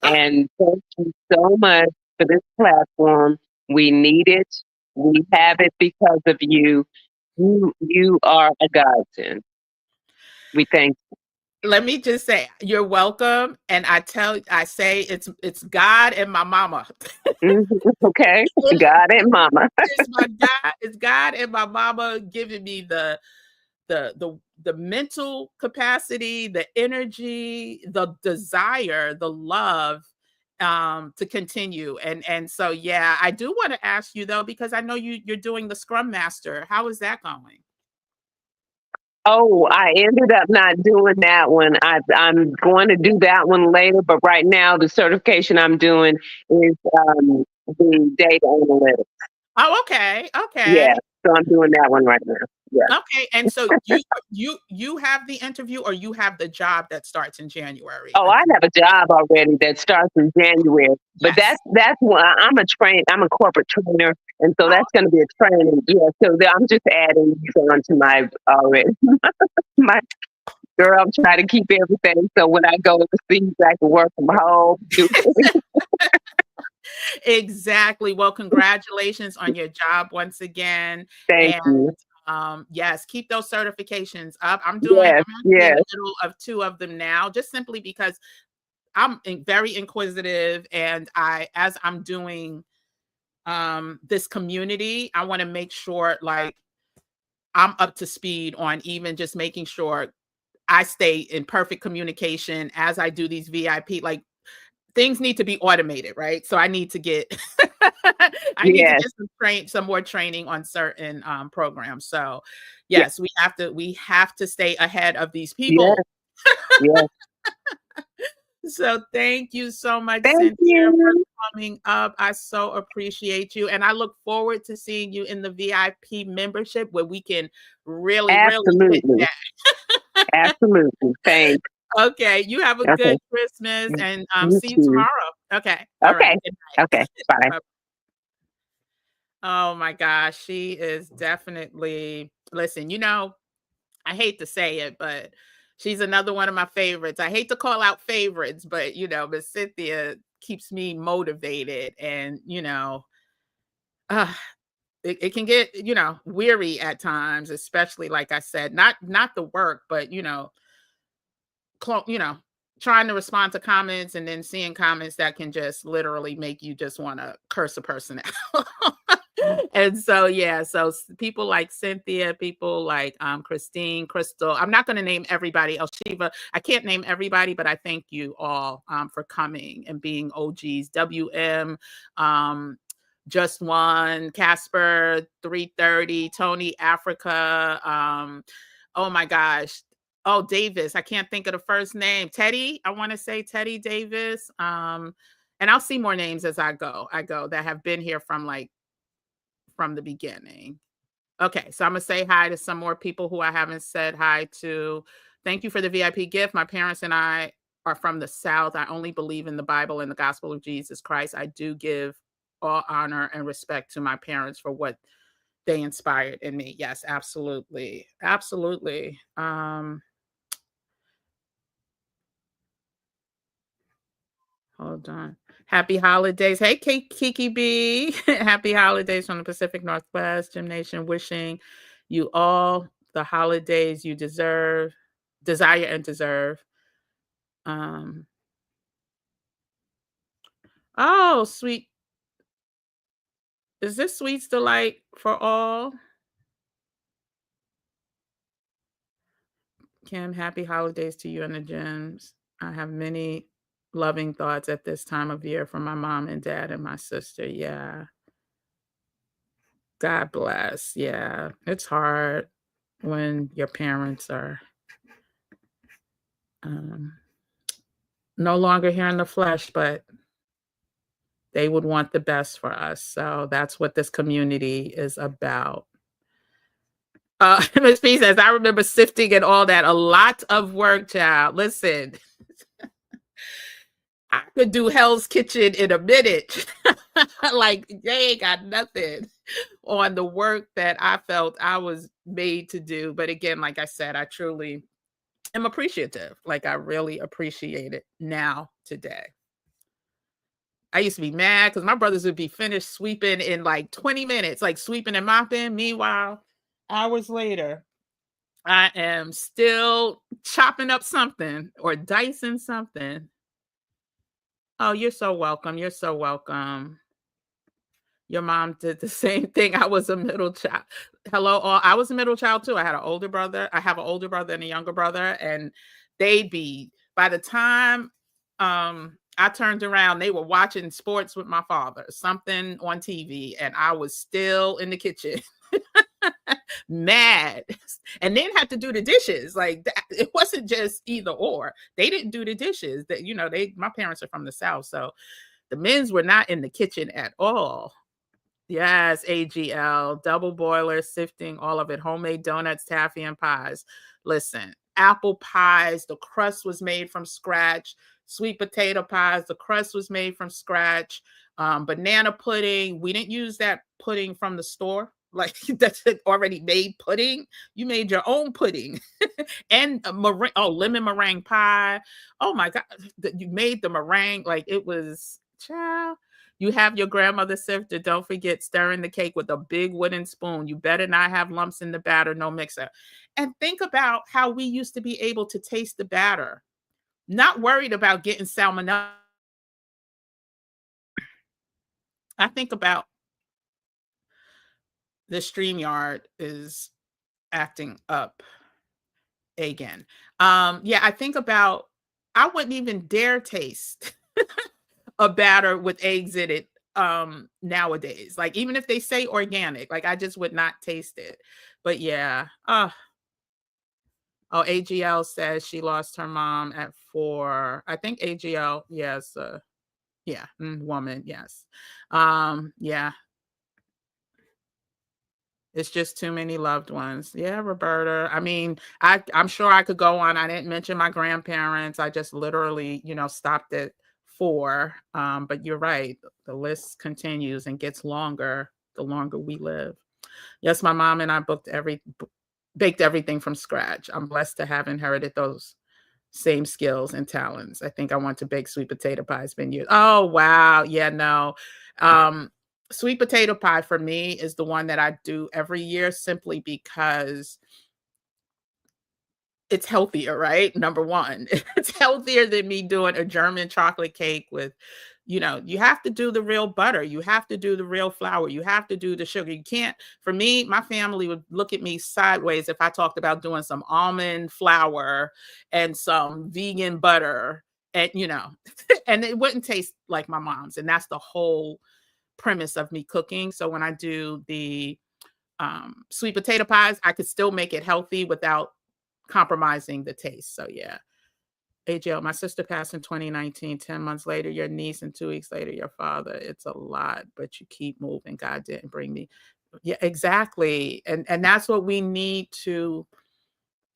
Ah, And thank you so much for this platform. We need it. We have it because of you. You are a godsend. We thank let me just say you're welcome. And I say it's God and my mama. you. Mhm. Okay. It God and Mama. is my God, it's God and my mama giving me the mental capacity, the energy, the desire, the love to continue. And so yeah, I do want to ask you though, because I know you're doing the Scrum Master. How is that going? Oh, I ended up not doing that one. I'm going to do that one later, but right now the certification I'm doing is the data analytics. Oh, okay. Yeah, Okay. so I'm doing that one right now. Yeah. Okay. And so you have the interview or you have the job that starts in January? Oh, I have a job already that starts in January, but Yes. that's why I'm a corporate trainer, and so Oh, that's going to be a training. Yeah, so I'm just adding these on to my already. My girl, I'm trying to keep everything so when I go overseas, I can work from home. Do exactly. Well, congratulations on your job once again. Thank And you. yes, keep those certifications up. Yes, I'm actually in yes. the middle of two of them now, just simply because I'm very inquisitive, and as I'm doing this community, I want to make sure like I'm up to speed on even just making sure I stay in perfect communication as I do these VIP. Like things need to be automated, right? So I need to get I need to Yes, get some more training on certain programs. So yes, yes, we have to stay ahead of these yes, people. yes. So thank you so much, Thank Cynthia, for you. coming up. I so appreciate you. And I look forward to seeing you in the VIP membership where we can really, really sit Absolutely. down. Absolutely. Thanks. Okay. You have a Okay. good Christmas and You see you too. tomorrow. Okay. All right. Okay. Good Okay. Bye. night. Oh my gosh. She is definitely, listen, I hate to say it, but she's another one of my favorites. I hate to call out favorites, but Miss Cynthia keeps me motivated and uh, it can get, weary at times, especially like I said, not the work, but clo- you know, trying to respond to comments and then seeing comments that can just literally make you just want to curse a person out. And so yeah, so people like Cynthia, people like Christine, Crystal. I'm not going to name everybody. El Shiva. I can't name everybody, but I thank you all for coming and being OGs. WM, um, Just One, Casper, 330, Tony, Africa. Oh my gosh. Oh, Davis. I can't think of the first name. Teddy. I want to say Teddy Davis. And I'll see more names as I go. That have been here from the beginning. Okay, so I'm gonna say hi to some more people who I haven't said hi to. Thank you for the VIP gift. My parents and I are from the South. I only believe in the Bible and the gospel of Jesus Christ. I do give all honor and respect to my parents for what they inspired in me. Yes, absolutely. Absolutely. Hold on. Happy holidays. Hey, Kiki B. Happy holidays from the Pacific Northwest. GEMNation wishing you all the holidays you desire and deserve. Um, oh, sweet. Is this Sweets Delight for all? Kim, happy holidays to you and the gems. I have many loving thoughts at this time of year from my mom and dad and my sister. Yeah. God bless. Yeah. It's hard when your parents are um, no longer here in the flesh, but they would want the best for us. So that's what this community is about. Ms. P says, I remember sifting and all that. A lot of work, child. Listen, I could do Hell's Kitchen in a minute. Like, they ain't got nothing on the work that I felt I was made to do. But again, like I said, I truly am appreciative. Like, I really appreciate it now, today. I used to be mad because my brothers would be finished sweeping in like 20 minutes, like sweeping and mopping. Meanwhile, hours later, I am still chopping up something or dicing something. Oh, you're so welcome. You're so welcome. Your mom did the same thing. I was a middle child. Hello, all. I was a middle child too. I had an older brother. I have an older brother and a younger brother, and they'd be by the time I turned around, they were watching sports with my father, something on TV, and I was still in the kitchen. Mad, and then had to do the dishes. Like that, it wasn't just either or. They didn't do the dishes. That my parents are from the South, so the men's were not in the kitchen at all. Yes, AGL, double boiler, sifting, all of it, homemade donuts, taffy, and pies. Listen, apple pies, the crust was made from scratch. Sweet potato pies, the crust was made from scratch. Banana pudding, we didn't use that pudding from the store. Like that's already made pudding. You made your own pudding. And lemon meringue pie. Oh my God, you made the meringue like it was, child. You have your grandmother sifter. Don't forget stirring the cake with a big wooden spoon. You better not have lumps in the batter, no mixer. And think about how we used to be able to taste the batter, not worried about getting salmonella. I think about the StreamYard is acting up again. Yeah, I think about I wouldn't even dare taste a batter with eggs in it nowadays. Like, even if they say organic, like, I just would not taste it. But yeah. Oh, AGL says she lost her mom at 4. I think AGL, yes, yeah, woman, yes. Yeah. It's just too many loved ones. Yeah, Roberta. I mean, I'm sure I could go on. I didn't mention my grandparents. I just literally, stopped at 4. But you're right. The list continues and gets longer the longer we live. Yes, my mom and I baked everything from scratch. I'm blessed to have inherited those same skills and talents. I think I want to bake sweet potato pie. It's been years. Oh, wow. Yeah, no. Sweet potato pie for me is the one that I do every year simply because it's healthier, right? Number one, it's healthier than me doing a German chocolate cake with, you have to do the real butter. You have to do the real flour. You have to do the sugar. You can't, for me, my family would look at me sideways if I talked about doing some almond flour and some vegan butter and, and it wouldn't taste like my mom's. And that's the whole premise of me cooking. So when I do the sweet potato pies, I could still make it healthy without compromising the taste. So yeah. AJL, my sister passed in 2019, 10 months later, your niece, and 2 weeks later, your father. It's a lot, but you keep moving. God didn't bring me. Yeah, exactly. And that's what we need to,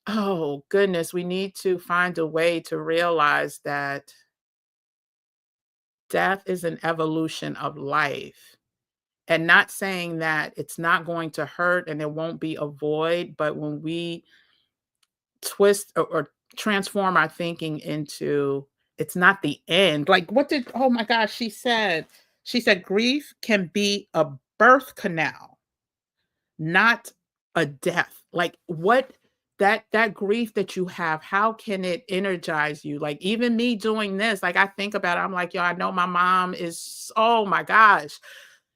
oh goodness, we need to find a way to realize that death is an evolution of life. And not saying that it's not going to hurt and there won't be a void, but when we twist or transform our thinking into it's not the end. Like, oh my gosh, she said grief can be a birth canal, not a death. Like, what that grief that you have, how can it energize you? Like, even me doing this, like, I think about it, I'm like, yo, I know my mom is, oh my gosh,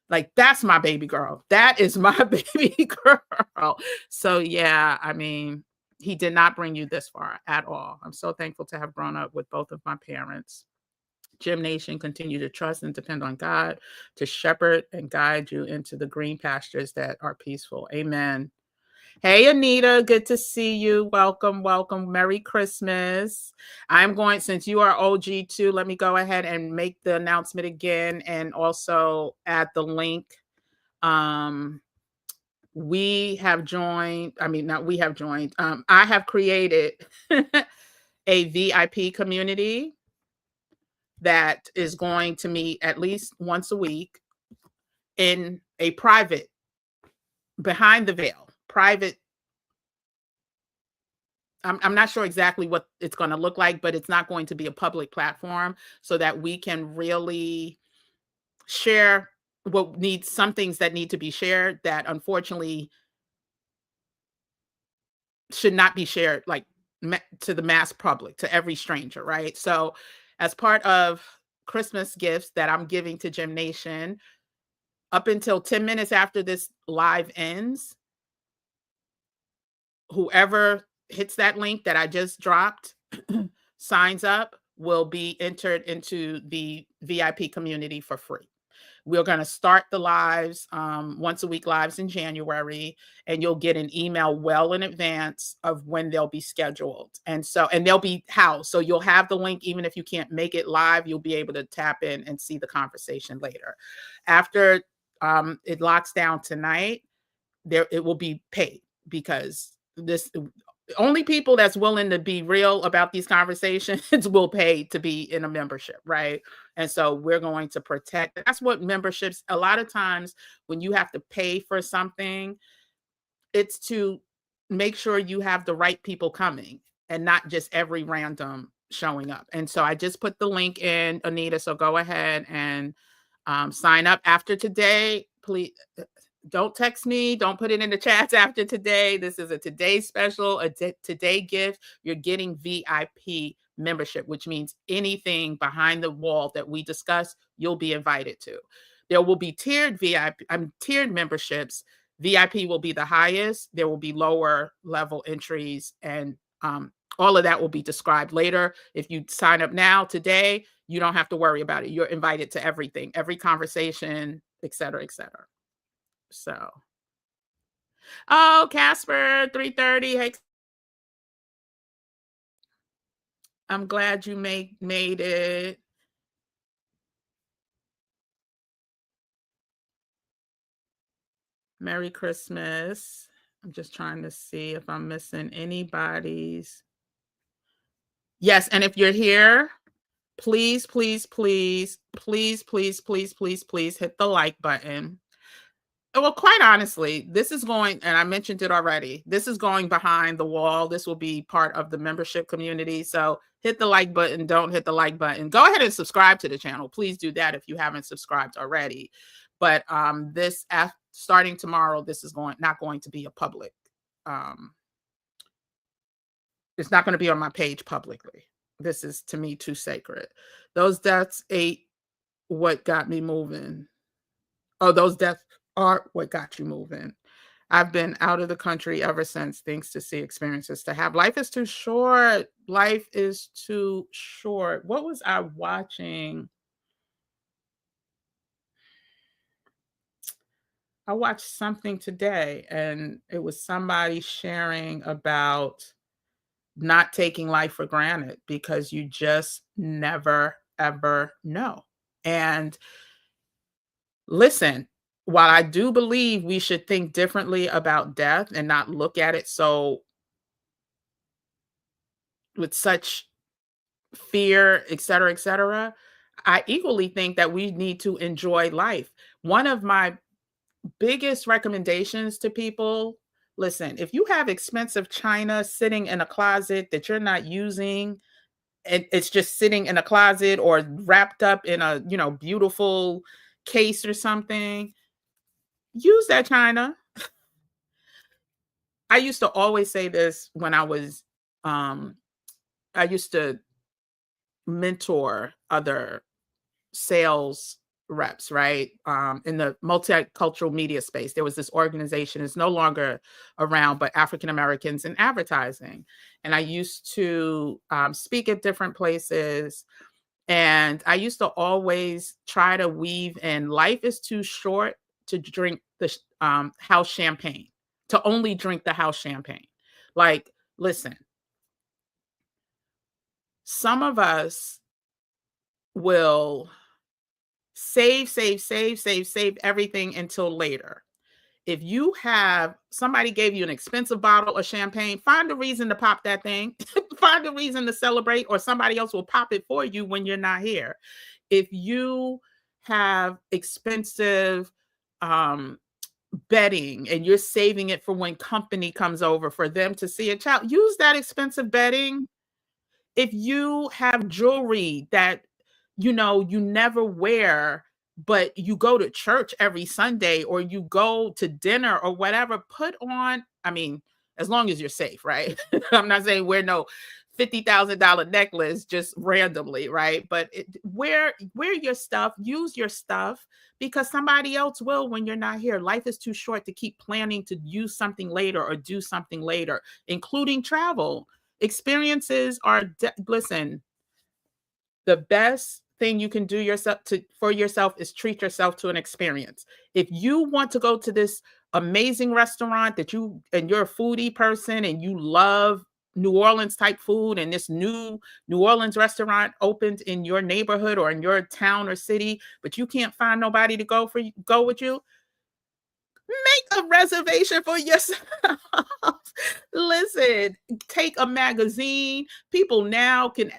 like, that's my baby girl. That is my baby girl. So yeah, I mean, he did not bring you this far at all. I'm so thankful to have grown up with both of my parents. GEMNation, continue to trust and depend on God to shepherd and guide you into the green pastures that are peaceful. Amen. Hey, Anita, good to see you. Welcome, welcome. Merry Christmas. Since you are OG too, let me go ahead and make the announcement again and also add the link. We have joined, not we have joined, I have created a VIP community that is going to meet at least once a week in a private, behind the veil, private. I'm not sure exactly what it's going to look like, but it's not going to be a public platform so that we can really share some things that need to be shared that unfortunately should not be shared, like to the mass public, to every stranger, right? So as part of Christmas gifts that I'm giving to GEMNation, up until 10 minutes after this live ends, whoever hits that link that I just dropped, signs up, will be entered into the VIP community for free. We're going to start the lives, once a week lives in January, and you'll get an email well in advance of when they'll be scheduled. And they'll be housed. So you'll have the link, even if you can't make it live, you'll be able to tap in and see the conversation later. After it locks down tonight, it will be paid, because only people that's willing to be real about these conversations will pay to be in a membership, right? And so we're going to protect. That's what memberships, a lot of times when you have to pay for something, it's to make sure you have the right people coming and not just every random showing up. And so I just put the link in, Anita, so go ahead and sign up after today. Please don't text me. Don't put it in the chats after today. This is a today special, a today gift. You're getting VIP membership, which means anything behind the wall that we discuss, you'll be invited to. There will be tiered tiered memberships. VIP will be the highest. There will be lower level entries and All of that will be described later. If you sign up now, today, you don't have to worry about it. You're invited to everything, every conversation, et cetera, et cetera. So, oh, Casper, 3:30. Hey, I'm glad you made it. Merry Christmas. I'm just trying to see if I'm missing anybody's. Yes, and if you're here, please, please, please, please, please, please, please, please hit the like button. Well, quite honestly, this is going, and I mentioned it already, this is going behind the wall. This will be part of the membership community. So hit the like button, don't hit the like button. Go ahead and subscribe to the channel. Please do that if you haven't subscribed already. But starting tomorrow, this is not going to be a public. It's not going to be on my page publicly. This is, to me, too sacred. Those deaths ate what got me moving. Oh, those deaths are what got you moving. I've been out of the country ever since, thanks to see experiences to have. Life is too short. Life is too short. What was I watching? I watched something today, and it was somebody sharing about not taking life for granted because you just never, ever know. And listen, while I do believe we should think differently about death and not look at it so with such fear, et cetera, I equally think that we need to enjoy life. One of my biggest recommendations to people, listen, if you have expensive china sitting in a closet that you're not using, and it's just sitting in a closet or wrapped up in a, beautiful case or something, use that china. I used to always say this when I used to mentor other sales reps, right? In the multicultural media space, there was this organization, it's no longer around, but African Americans in advertising. And I used to speak at different places. And I used to always try to weave in, life is too short to drink the house champagne, to only drink the house champagne. Like, listen, some of us will save everything until later. If you have somebody gave you an expensive bottle of champagne, find a reason to pop that thing, find a reason to celebrate, or somebody else will pop it for you when you're not here. If you have expensive bedding and you're saving it for when company comes over for them to see a child, use that expensive bedding. If you have jewelry that you never wear, but you go to church every Sunday or you go to dinner or whatever, put on, I mean, as long as you're safe, right? I'm not saying wear no $50,000 necklace just randomly, right? But wear your stuff, use your stuff, because somebody else will when you're not here. Life is too short to keep planning to use something later or do something later, including travel. Experiences are, listen, the best thing you can do for yourself is treat yourself to an experience. If you want to go to this amazing restaurant and you're a foodie person and you love New Orleans type food, and this new New Orleans restaurant opened in your neighborhood or in your town or city, but you can't find nobody to go with you, make a reservation for yourself. Listen, take a magazine. People now can,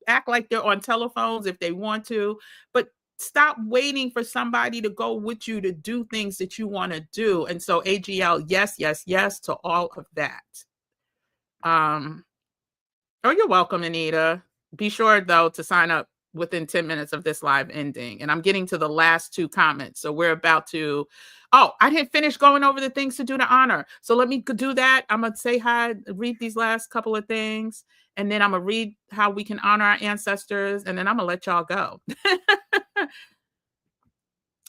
act like they're on telephones if they want to, but stop waiting for somebody to go with you to do things that you want to do. And so AGL, yes, yes, yes to all of that. Oh, you're welcome, Anita. Be sure, though, to sign up within 10 minutes of this live ending. And I'm getting to the last two comments. So we're about to, I didn't finish going over the things to do to honor. So let me do that. I'm going to say hi, read these last couple of things, and then I'm going to read how we can honor our ancestors, and then I'm going to let y'all go.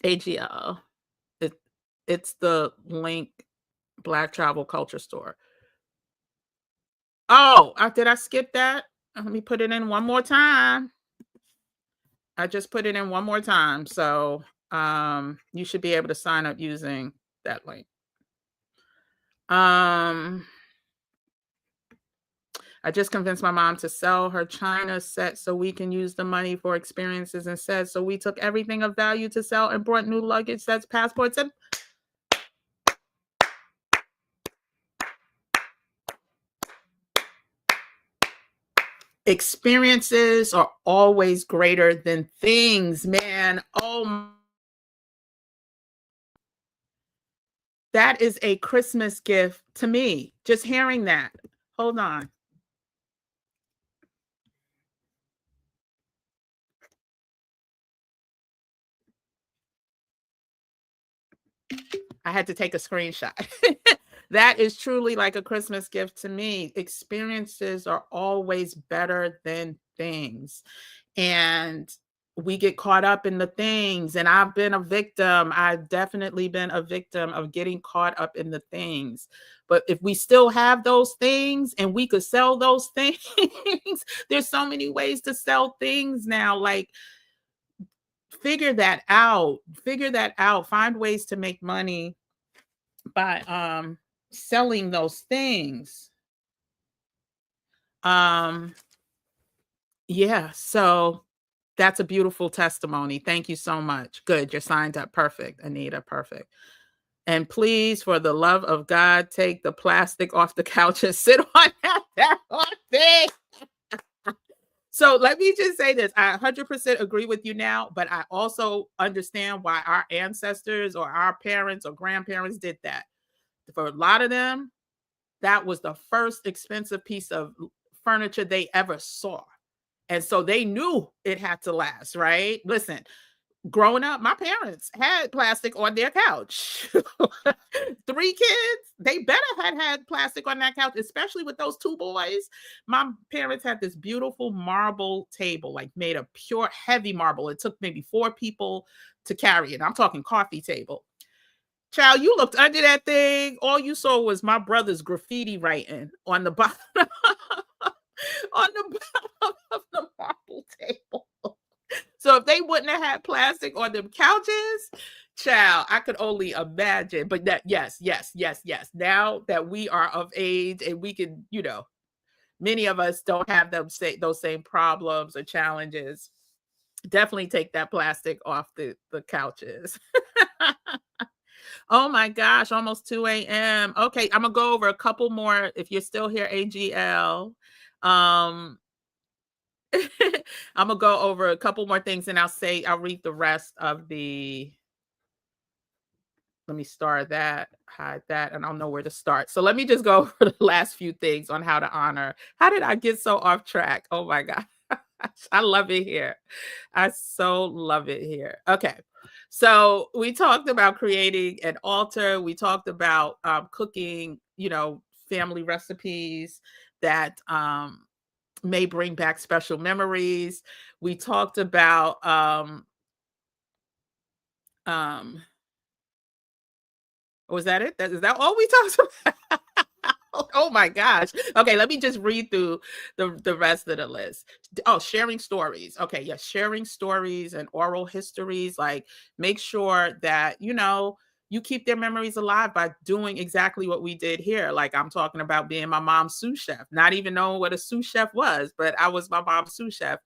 AGL. It's the link, Black Travel Culture Store. Oh, did I skip that? Let me put it in one more time. I just put it in one more time. So you should be able to sign up using that link. I just convinced my mom to sell her China set so we can use the money for experiences instead. So we took everything of value to sell and brought new luggage sets, passports, and experiences are always greater than things, man. Oh, that is a Christmas gift to me. Just hearing that. Hold on. I had to take a screenshot. That is truly like a Christmas gift to me. Experiences are always better than things. And we get caught up in the things. And I've been a victim. I've definitely been a victim of getting caught up in the things. But if we still have those things and we could sell those things, there's so many ways to sell things now. Like, figure that out. Figure that out. Find ways to make money by selling those things. Yeah, so that's a beautiful testimony. Thank you so much. Good, you're signed up. Perfect, Anita. Perfect. And please, for the love of God, take the plastic off the couch and sit on that thing. So let me just say this. I 100% agree with you now, but I also understand why our ancestors or our parents or grandparents did that. For a lot of them, that was the first expensive piece of furniture they ever saw. And so they knew it had to last, right? Listen, growing up, my parents had plastic on their couch. 3 kids, they better had plastic on that couch, especially with those 2 boys. My parents had this beautiful marble table, like made of pure heavy marble. It took maybe 4 people to carry it. I'm talking coffee table. Child, you looked under that thing. All you saw was my brother's graffiti writing on the bottom on the bottom of the marble table. So if they wouldn't have had plastic on them couches, child, I could only imagine. But that, yes. Now that we are of age and we can, many of us don't have those same problems or challenges. Definitely take that plastic off the couches. Oh my gosh, almost 2 a.m. Okay, I'm gonna go over a couple more if you're still here, AGL. Um, I'm gonna go over a couple more things and I'll read the rest of the. Let me start that, hide that, and I'll know where to start. So let me just go over the last few things on how to honor. How did I get so off track? Oh my God. I love it here. I so love it here. Okay. So we talked about creating an altar. We talked about cooking, family recipes that may bring back special memories. We talked about was that it? Is that all we talked about? Oh my gosh. Okay, let me just read through the rest of the list. Oh, sharing stories. Okay, yes, sharing stories and oral histories. Like, make sure that, you keep their memories alive by doing exactly what we did here. Like, I'm talking about being my mom's sous chef, not even knowing what a sous chef was, but I was my mom's sous chef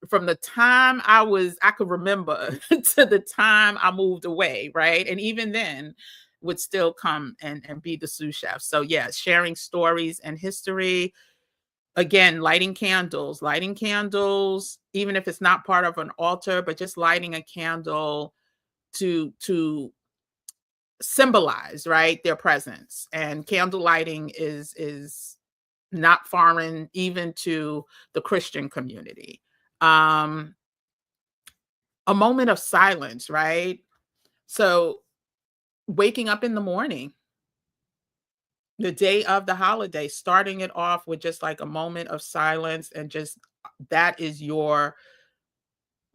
from the time I could remember to the time I moved away, right? And even then would still come and be the sous chef. So yeah, sharing stories and history. Again, lighting candles, even if it's not part of an altar, but just lighting a candle to symbolize, right, their presence. And candle lighting is not foreign even to the Christian community. Um, a moment of silence, right? So waking up in the morning, the day of the holiday, starting it off with just like a moment of silence and just that is your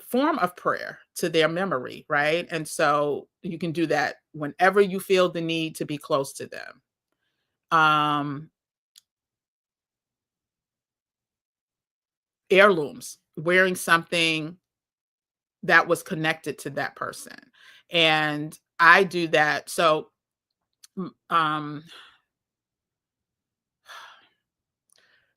form of prayer to their memory, right? And so you can do that whenever you feel the need to be close to them. Um, heirlooms, wearing something that was connected to that person. And I do that. So, um,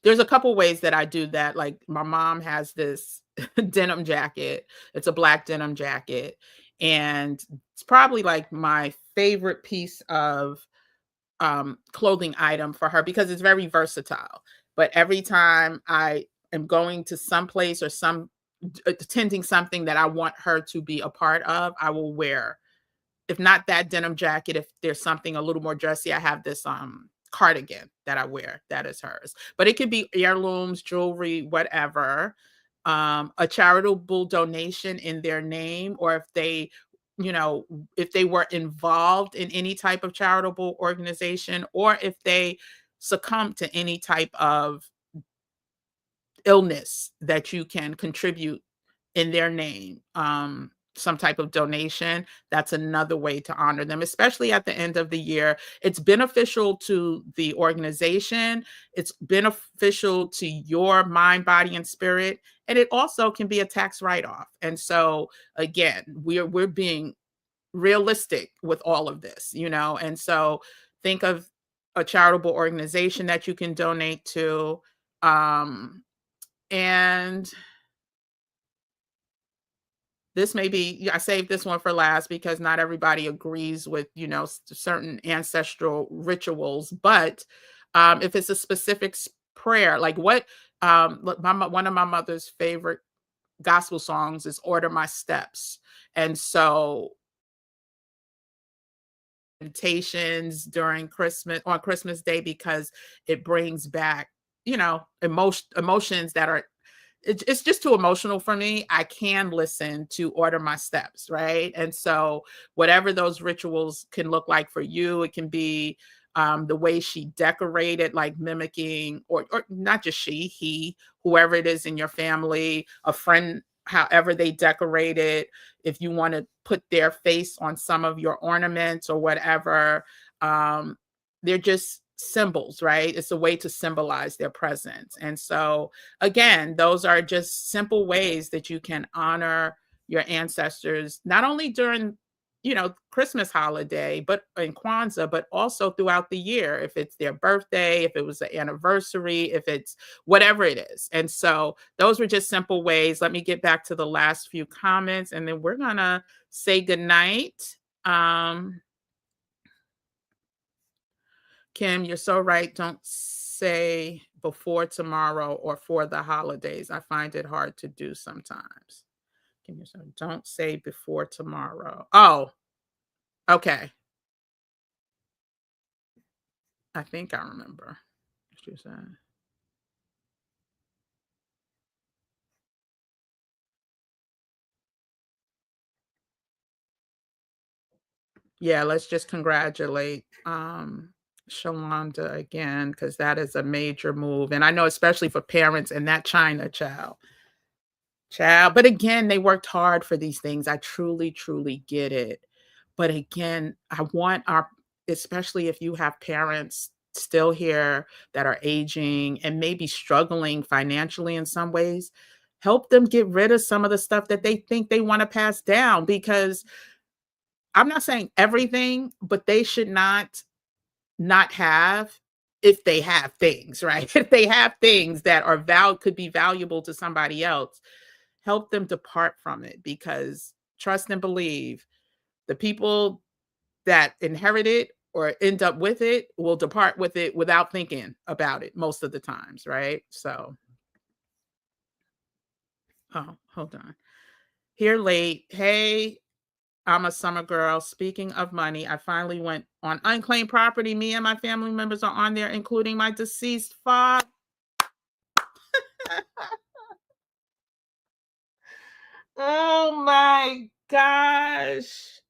there's a couple ways that I do that. Like my mom has this denim jacket. It's a black denim jacket. And it's probably like my favorite piece of clothing item for her because it's very versatile. But every time I am going to some place or attending something that I want her to be a part of, I will wear, if not that denim jacket, if there's something a little more dressy, I have this cardigan that I wear that is hers. But it could be heirlooms, jewelry, whatever. A charitable donation in their name, or if they, you know, if they were involved in any type of charitable organization, or if they succumb to any type of illness that you can contribute in their name, some type of donation. That's another way to honor them, especially at the end of the year. It's beneficial to the organization, it's beneficial to your mind, body, and spirit, and it also can be a tax write-off. And so again, we're being realistic with all of this, you know. And so think of a charitable organization that you can donate to. And this may be, I saved this one for last because not everybody agrees with, you know, certain ancestral rituals. But if it's a specific prayer, like what, look, one of my mother's favorite gospel songs is Order My Steps. And so meditations during Christmas, on Christmas Day, because it brings back, you know, emotions that are, it's just too emotional for me. I can listen to Order My Steps, right? And so whatever those rituals can look like for you, it can be the way she decorated, like mimicking, or not just she, he, whoever it is in your family, a friend, however they decorate it. If you want to put their face on some of your ornaments or whatever, they're just symbols, right? It's a way to symbolize their presence. And so again, those are just simple ways that you can honor your ancestors, not only during, you know, Christmas holiday, but in Kwanzaa, but also throughout the year. If it's their birthday, if it was an anniversary, if it's whatever it is. And so those were just simple ways. Let me get back to the last few comments, and then we're gonna say goodnight. Kim, you're so right. Don't say before tomorrow or for the holidays. I find it hard to do sometimes. Kim, you're so, don't say before tomorrow. Oh, okay. I think I remember what you said. Yeah, let's just congratulate Shalonda again, because that is a major move. And I know especially for parents and that China child. Child, but again, they worked hard for these things. I truly, truly get it. But again, I want our, especially if you have parents still here that are aging and maybe struggling financially in some ways, help them get rid of some of the stuff that they think they want to pass down. Because I'm not saying everything, but they should not have, if they have things, right? If they have things that are could be valuable to somebody else, help them depart from it, because trust and believe, the people that inherit it or end up with it will depart with it without thinking about it most of the times, right? So, oh, hold on. Here late. Hey, I'm a summer girl. Speaking of money, I finally went on unclaimed property. Me and my family members are on there, including my deceased father. Oh my gosh.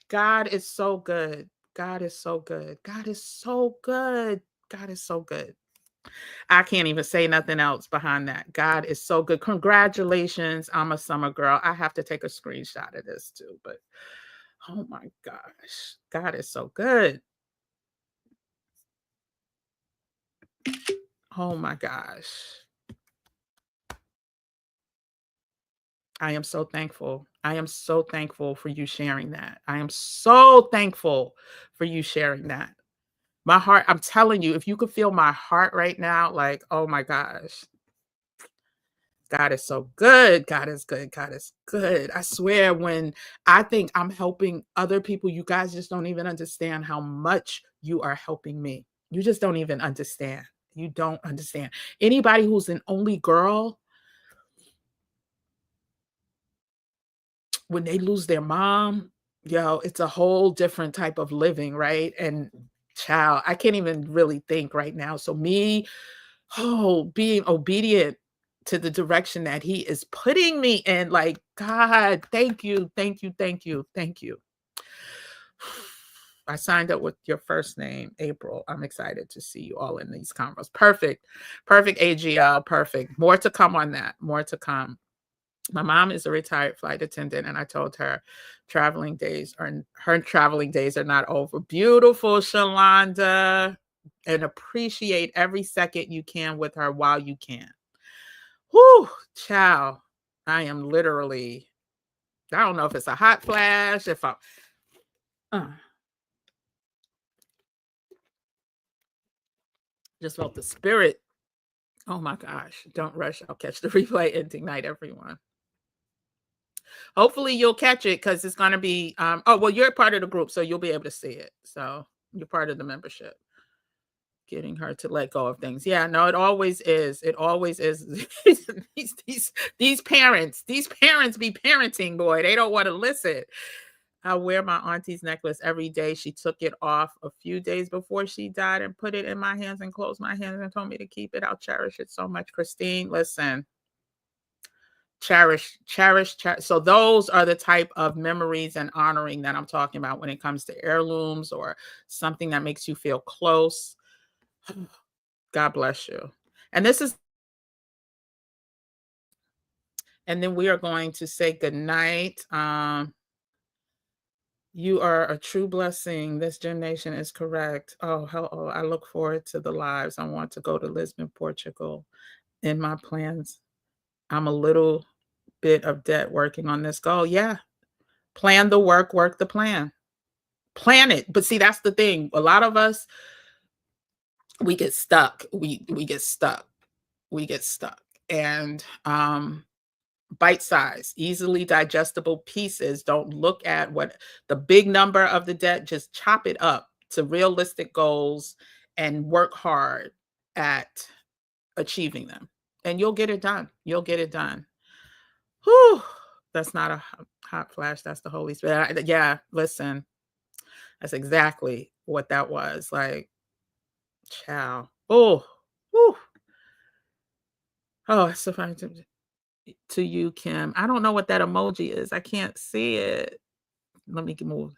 God is so good. God is so good. God is so good. God is so good. I can't even say nothing else behind that. God is so good. Congratulations. I'm a summer girl. I have to take a screenshot of this too, but oh my gosh. God is so good. Oh my gosh. I am so thankful. I am so thankful for you sharing that. I am so thankful for you sharing that. My heart, I'm telling you, if you could feel my heart right now, like, oh my gosh, God is so good. God is good. God is good. I swear, when I think I'm helping other people, you guys just don't even understand how much you are helping me. You just don't even understand. You don't understand. Anybody who's an only girl, when they lose their mom, it's a whole different type of living, right? And child, I can't even really think right now. So me, being obedient to the direction that he is putting me in, like, God, thank you, thank you, thank you, thank you. I signed up with your first name, April. I'm excited to see you all in these convos. Perfect, perfect, AGL, perfect. More to come on that. More to come. My mom is a retired flight attendant, and I told her her traveling days are not over. Beautiful, Shalonda. And appreciate every second you can with her while you can. Whew, child. I am literally, I don't know if it's a hot flash, if I'm just felt the spirit. Oh my gosh. Don't rush. I'll catch the replay. Ending night, everyone. Hopefully you'll catch it, because it's going to be, you're part of the group, so you'll be able to see it. So you're part of the membership. Getting her to let go of things. Yeah, no, it always is. It always is. these parents be parenting, boy. They don't want to listen. I wear my auntie's necklace every day. She took it off a few days before she died and put it in my hands and closed my hands and told me to keep it. I'll cherish it so much. Christine, listen. Cherish. So those are the type of memories and honoring that I'm talking about when it comes to heirlooms or something that makes you feel close. God bless you. And then we are going to say goodnight. You are a true blessing. This GEMNation is correct. Oh, I look forward to the lives. I want to go to Lisbon, Portugal in my plans. I'm a little bit of debt working on this goal. Yeah. Plan the work the plan. Plan it. But see, that's the thing. A lot of us, we get stuck. We get stuck. We get stuck. And bite-sized, easily digestible pieces. Don't look at what the big number of the debt, just chop it up to realistic goals and work hard at achieving them. And you'll get it done. You'll get it done. Whew. That's not a hot flash. That's the Holy Spirit. Yeah, listen. That's exactly what that was. Like, chow. Oh, whew. Oh, it's so funny to you, Kim. I don't know what that emoji is. I can't see it. Let me move.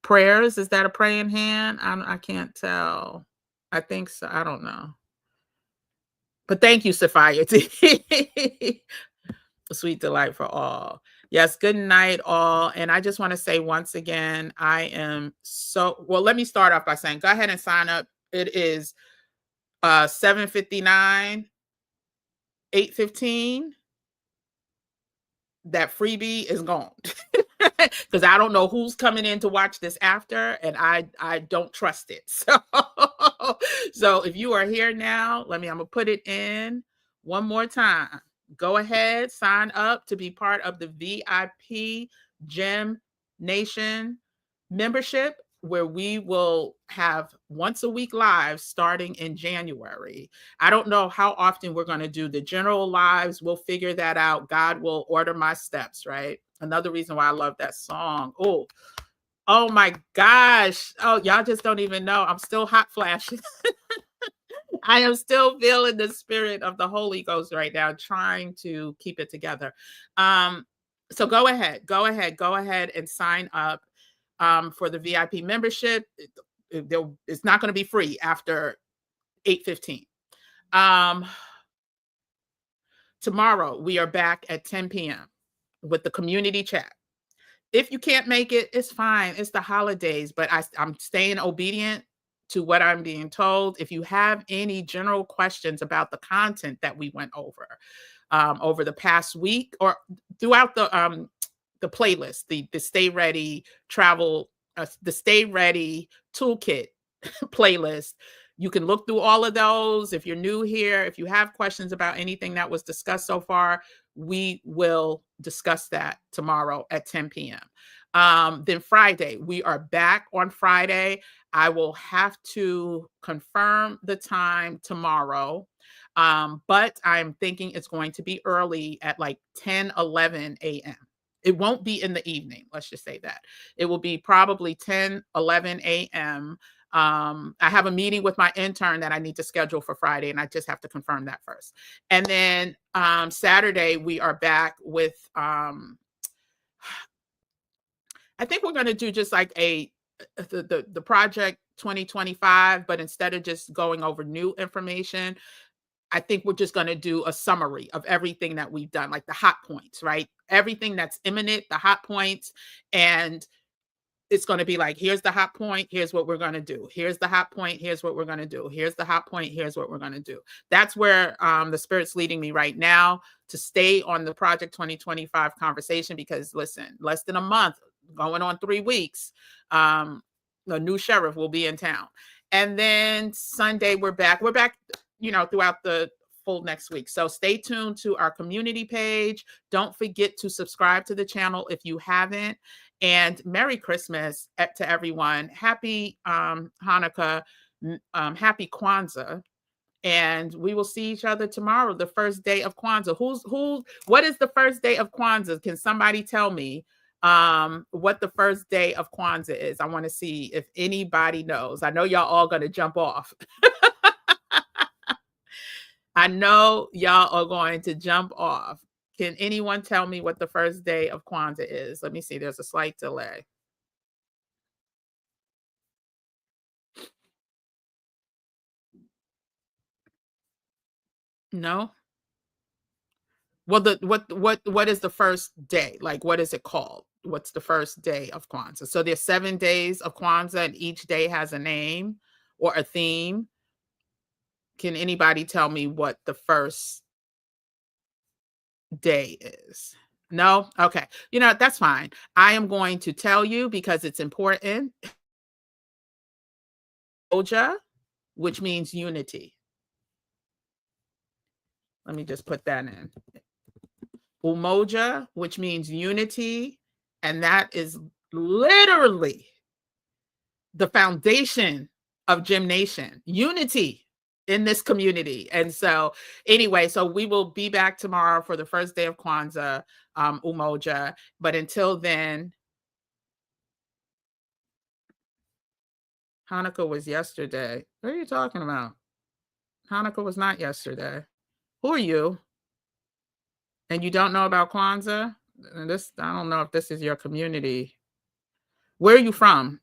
Prayers, is that a praying hand? I can't tell. I think so. I don't know. But thank you, Sophia. Sweet delight for all. Yes, good night, all. And I just want to say once again, I am so, well, let me start off by saying, go ahead and sign up. It is 7:59, 8:15. That freebie is gone. Because I don't know who's coming in to watch this after, and I don't trust it. So if you are here now, I'm gonna put it in one more time. Go ahead, sign up to be part of the VIP GEMNation membership, where we will have once a week live starting in January. I don't know how often we're going to do the general lives. We'll figure that out. God will order my steps, right? Another reason why I love that song. Oh my gosh. Oh, y'all just don't even know. I'm still hot flashing. I am still feeling the spirit of the Holy Ghost right now, trying to keep it together. So go ahead and sign up for the VIP membership. It's not going to be free after 8:15. Tomorrow we are back at 10 p.m. with the community chat. If you can't make it, it's fine. It's the holidays, but I'm staying obedient to what I'm being told. If you have any general questions about the content that we went over the past week or throughout the playlist, the Stay Ready travel, the Stay Ready toolkit playlist. You can look through all of those. If you're new here, if you have questions about anything that was discussed so far, we will discuss that tomorrow at 10 p.m. Then Friday, we are back on Friday. I will have to confirm the time tomorrow. But I'm thinking it's going to be early at like 10, 11 a.m. It won't be in the evening. Let's just say that. It will be probably 10, 11 a.m. I have a meeting with my intern that I need to schedule for Friday, and I just have to confirm that first. And then Saturday, we are back with, I think we're going to do just like the project 2025, but instead of just going over new information, I think we're just going to do a summary of everything that we've done, like the hot points, right? Everything that's imminent, the hot points, and it's going to be like, here's the hot point, here's what we're going to do. Here's the hot point, here's what we're going to do. Here's the hot point, here's what we're going to do. That's where the Spirit's leading me right now, to stay on the Project 2025 conversation, because listen, less than a month, going on 3 weeks, the new sheriff will be in town. And then Sunday, we're back, throughout the full next week. So stay tuned to our community page. Don't forget to subscribe to the channel if you haven't. And Merry Christmas to everyone. Happy Hanukkah, happy Kwanzaa. And we will see each other tomorrow, the first day of Kwanzaa. What is the first day of Kwanzaa? Can somebody tell me what the first day of Kwanzaa is? I want to see if anybody knows. I know y'all all going to jump off. I know y'all are going to jump off. Can anyone tell me what the first day of Kwanzaa is? Let me see. There's a slight delay. No? Well, what is the first day? Like, what is it called? What's the first day of Kwanzaa? So there's 7 days of Kwanzaa, and each day has a name or a theme. Can anybody tell me what the first day is? No? Okay. That's fine. I am going to tell you because it's important. Oja, which means unity. Let me just put that in. Umoja, which means unity. And that is literally the foundation of GEMNation, unity in this community. And so anyway, so we will be back tomorrow for the first day of Kwanzaa, Umoja. But until then, Hanukkah was yesterday. What are you talking about? Hanukkah was not yesterday. Who are you? And you don't know about Kwanzaa? I don't know if this is your community. Where are you from?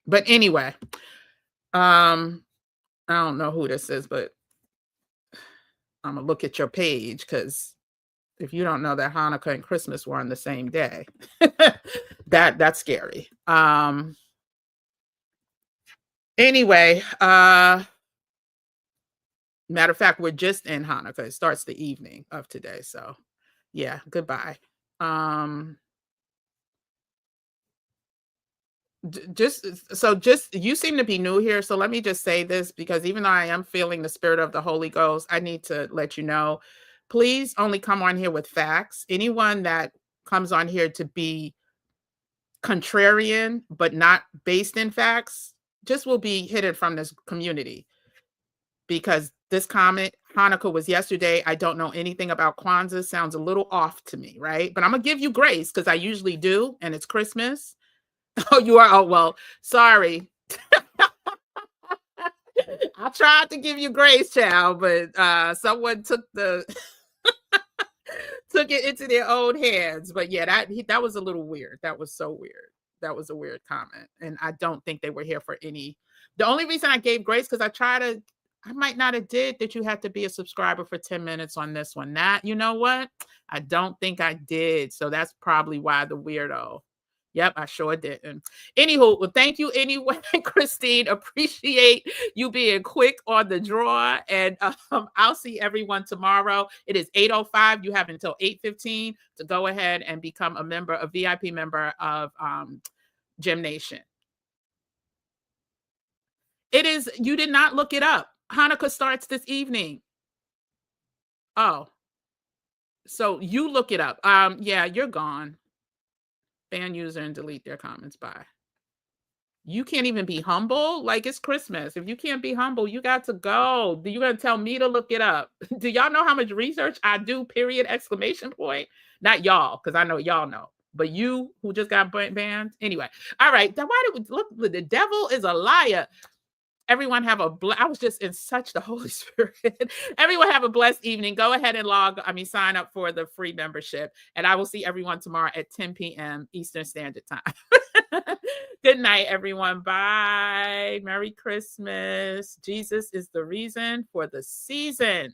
But anyway, I don't know who this is, but I'm gonna look at your page, because if you don't know that Hanukkah and Christmas were on the same day, that's scary. Anyway, matter of fact, we're just in Hanukkah. It starts the evening of today. So yeah, goodbye. Just you seem to be new here, so let me just say this, because even though I am feeling the spirit of the Holy Ghost, I need to let you know, please only come on here with facts. Anyone that comes on here to be contrarian but not based in facts just will be hidden from this community, because this comment, Hanukkah was yesterday, I don't know anything about Kwanzaa, sounds a little off to me, right? But I'm gonna give you grace, because I usually do, and it's Christmas. Oh, you are? Oh, well, sorry. I tried to give you grace, child, but someone took took it into their own hands. But yeah, that was a little weird. That was so weird. That was a weird comment. And I don't think they were here for any. The only reason I gave grace, because I might not have did that you had to be a subscriber for 10 minutes on this one. You know what? I don't think I did. So that's probably why the weirdo. Yep, I sure didn't. Anywho, well, thank you anyway, Christine. Appreciate you being quick on the draw. And I'll see everyone tomorrow. It is 8:05. You have until 8:15 to go ahead and become a VIP member of GEMNation. It is, you did not look it up. Hanukkah starts this evening. Oh, so you look it up. Yeah, you're gone. Ban user and delete their comments. Bye. You can't even be humble. Like, it's Christmas. If you can't be humble, you got to go. You're going to tell me to look it up. Do y'all know how much research I do? Period, exclamation point. Not y'all, because I know y'all know. But you who just got banned. Anyway. All right. Then why did we look? The devil is a liar. Everyone have I was just in such the Holy Spirit. Everyone have a blessed evening. Go ahead and sign up for the free membership. And I will see everyone tomorrow at 10 p.m. Eastern Standard Time. Good night, everyone. Bye. Merry Christmas. Jesus is the reason for the season.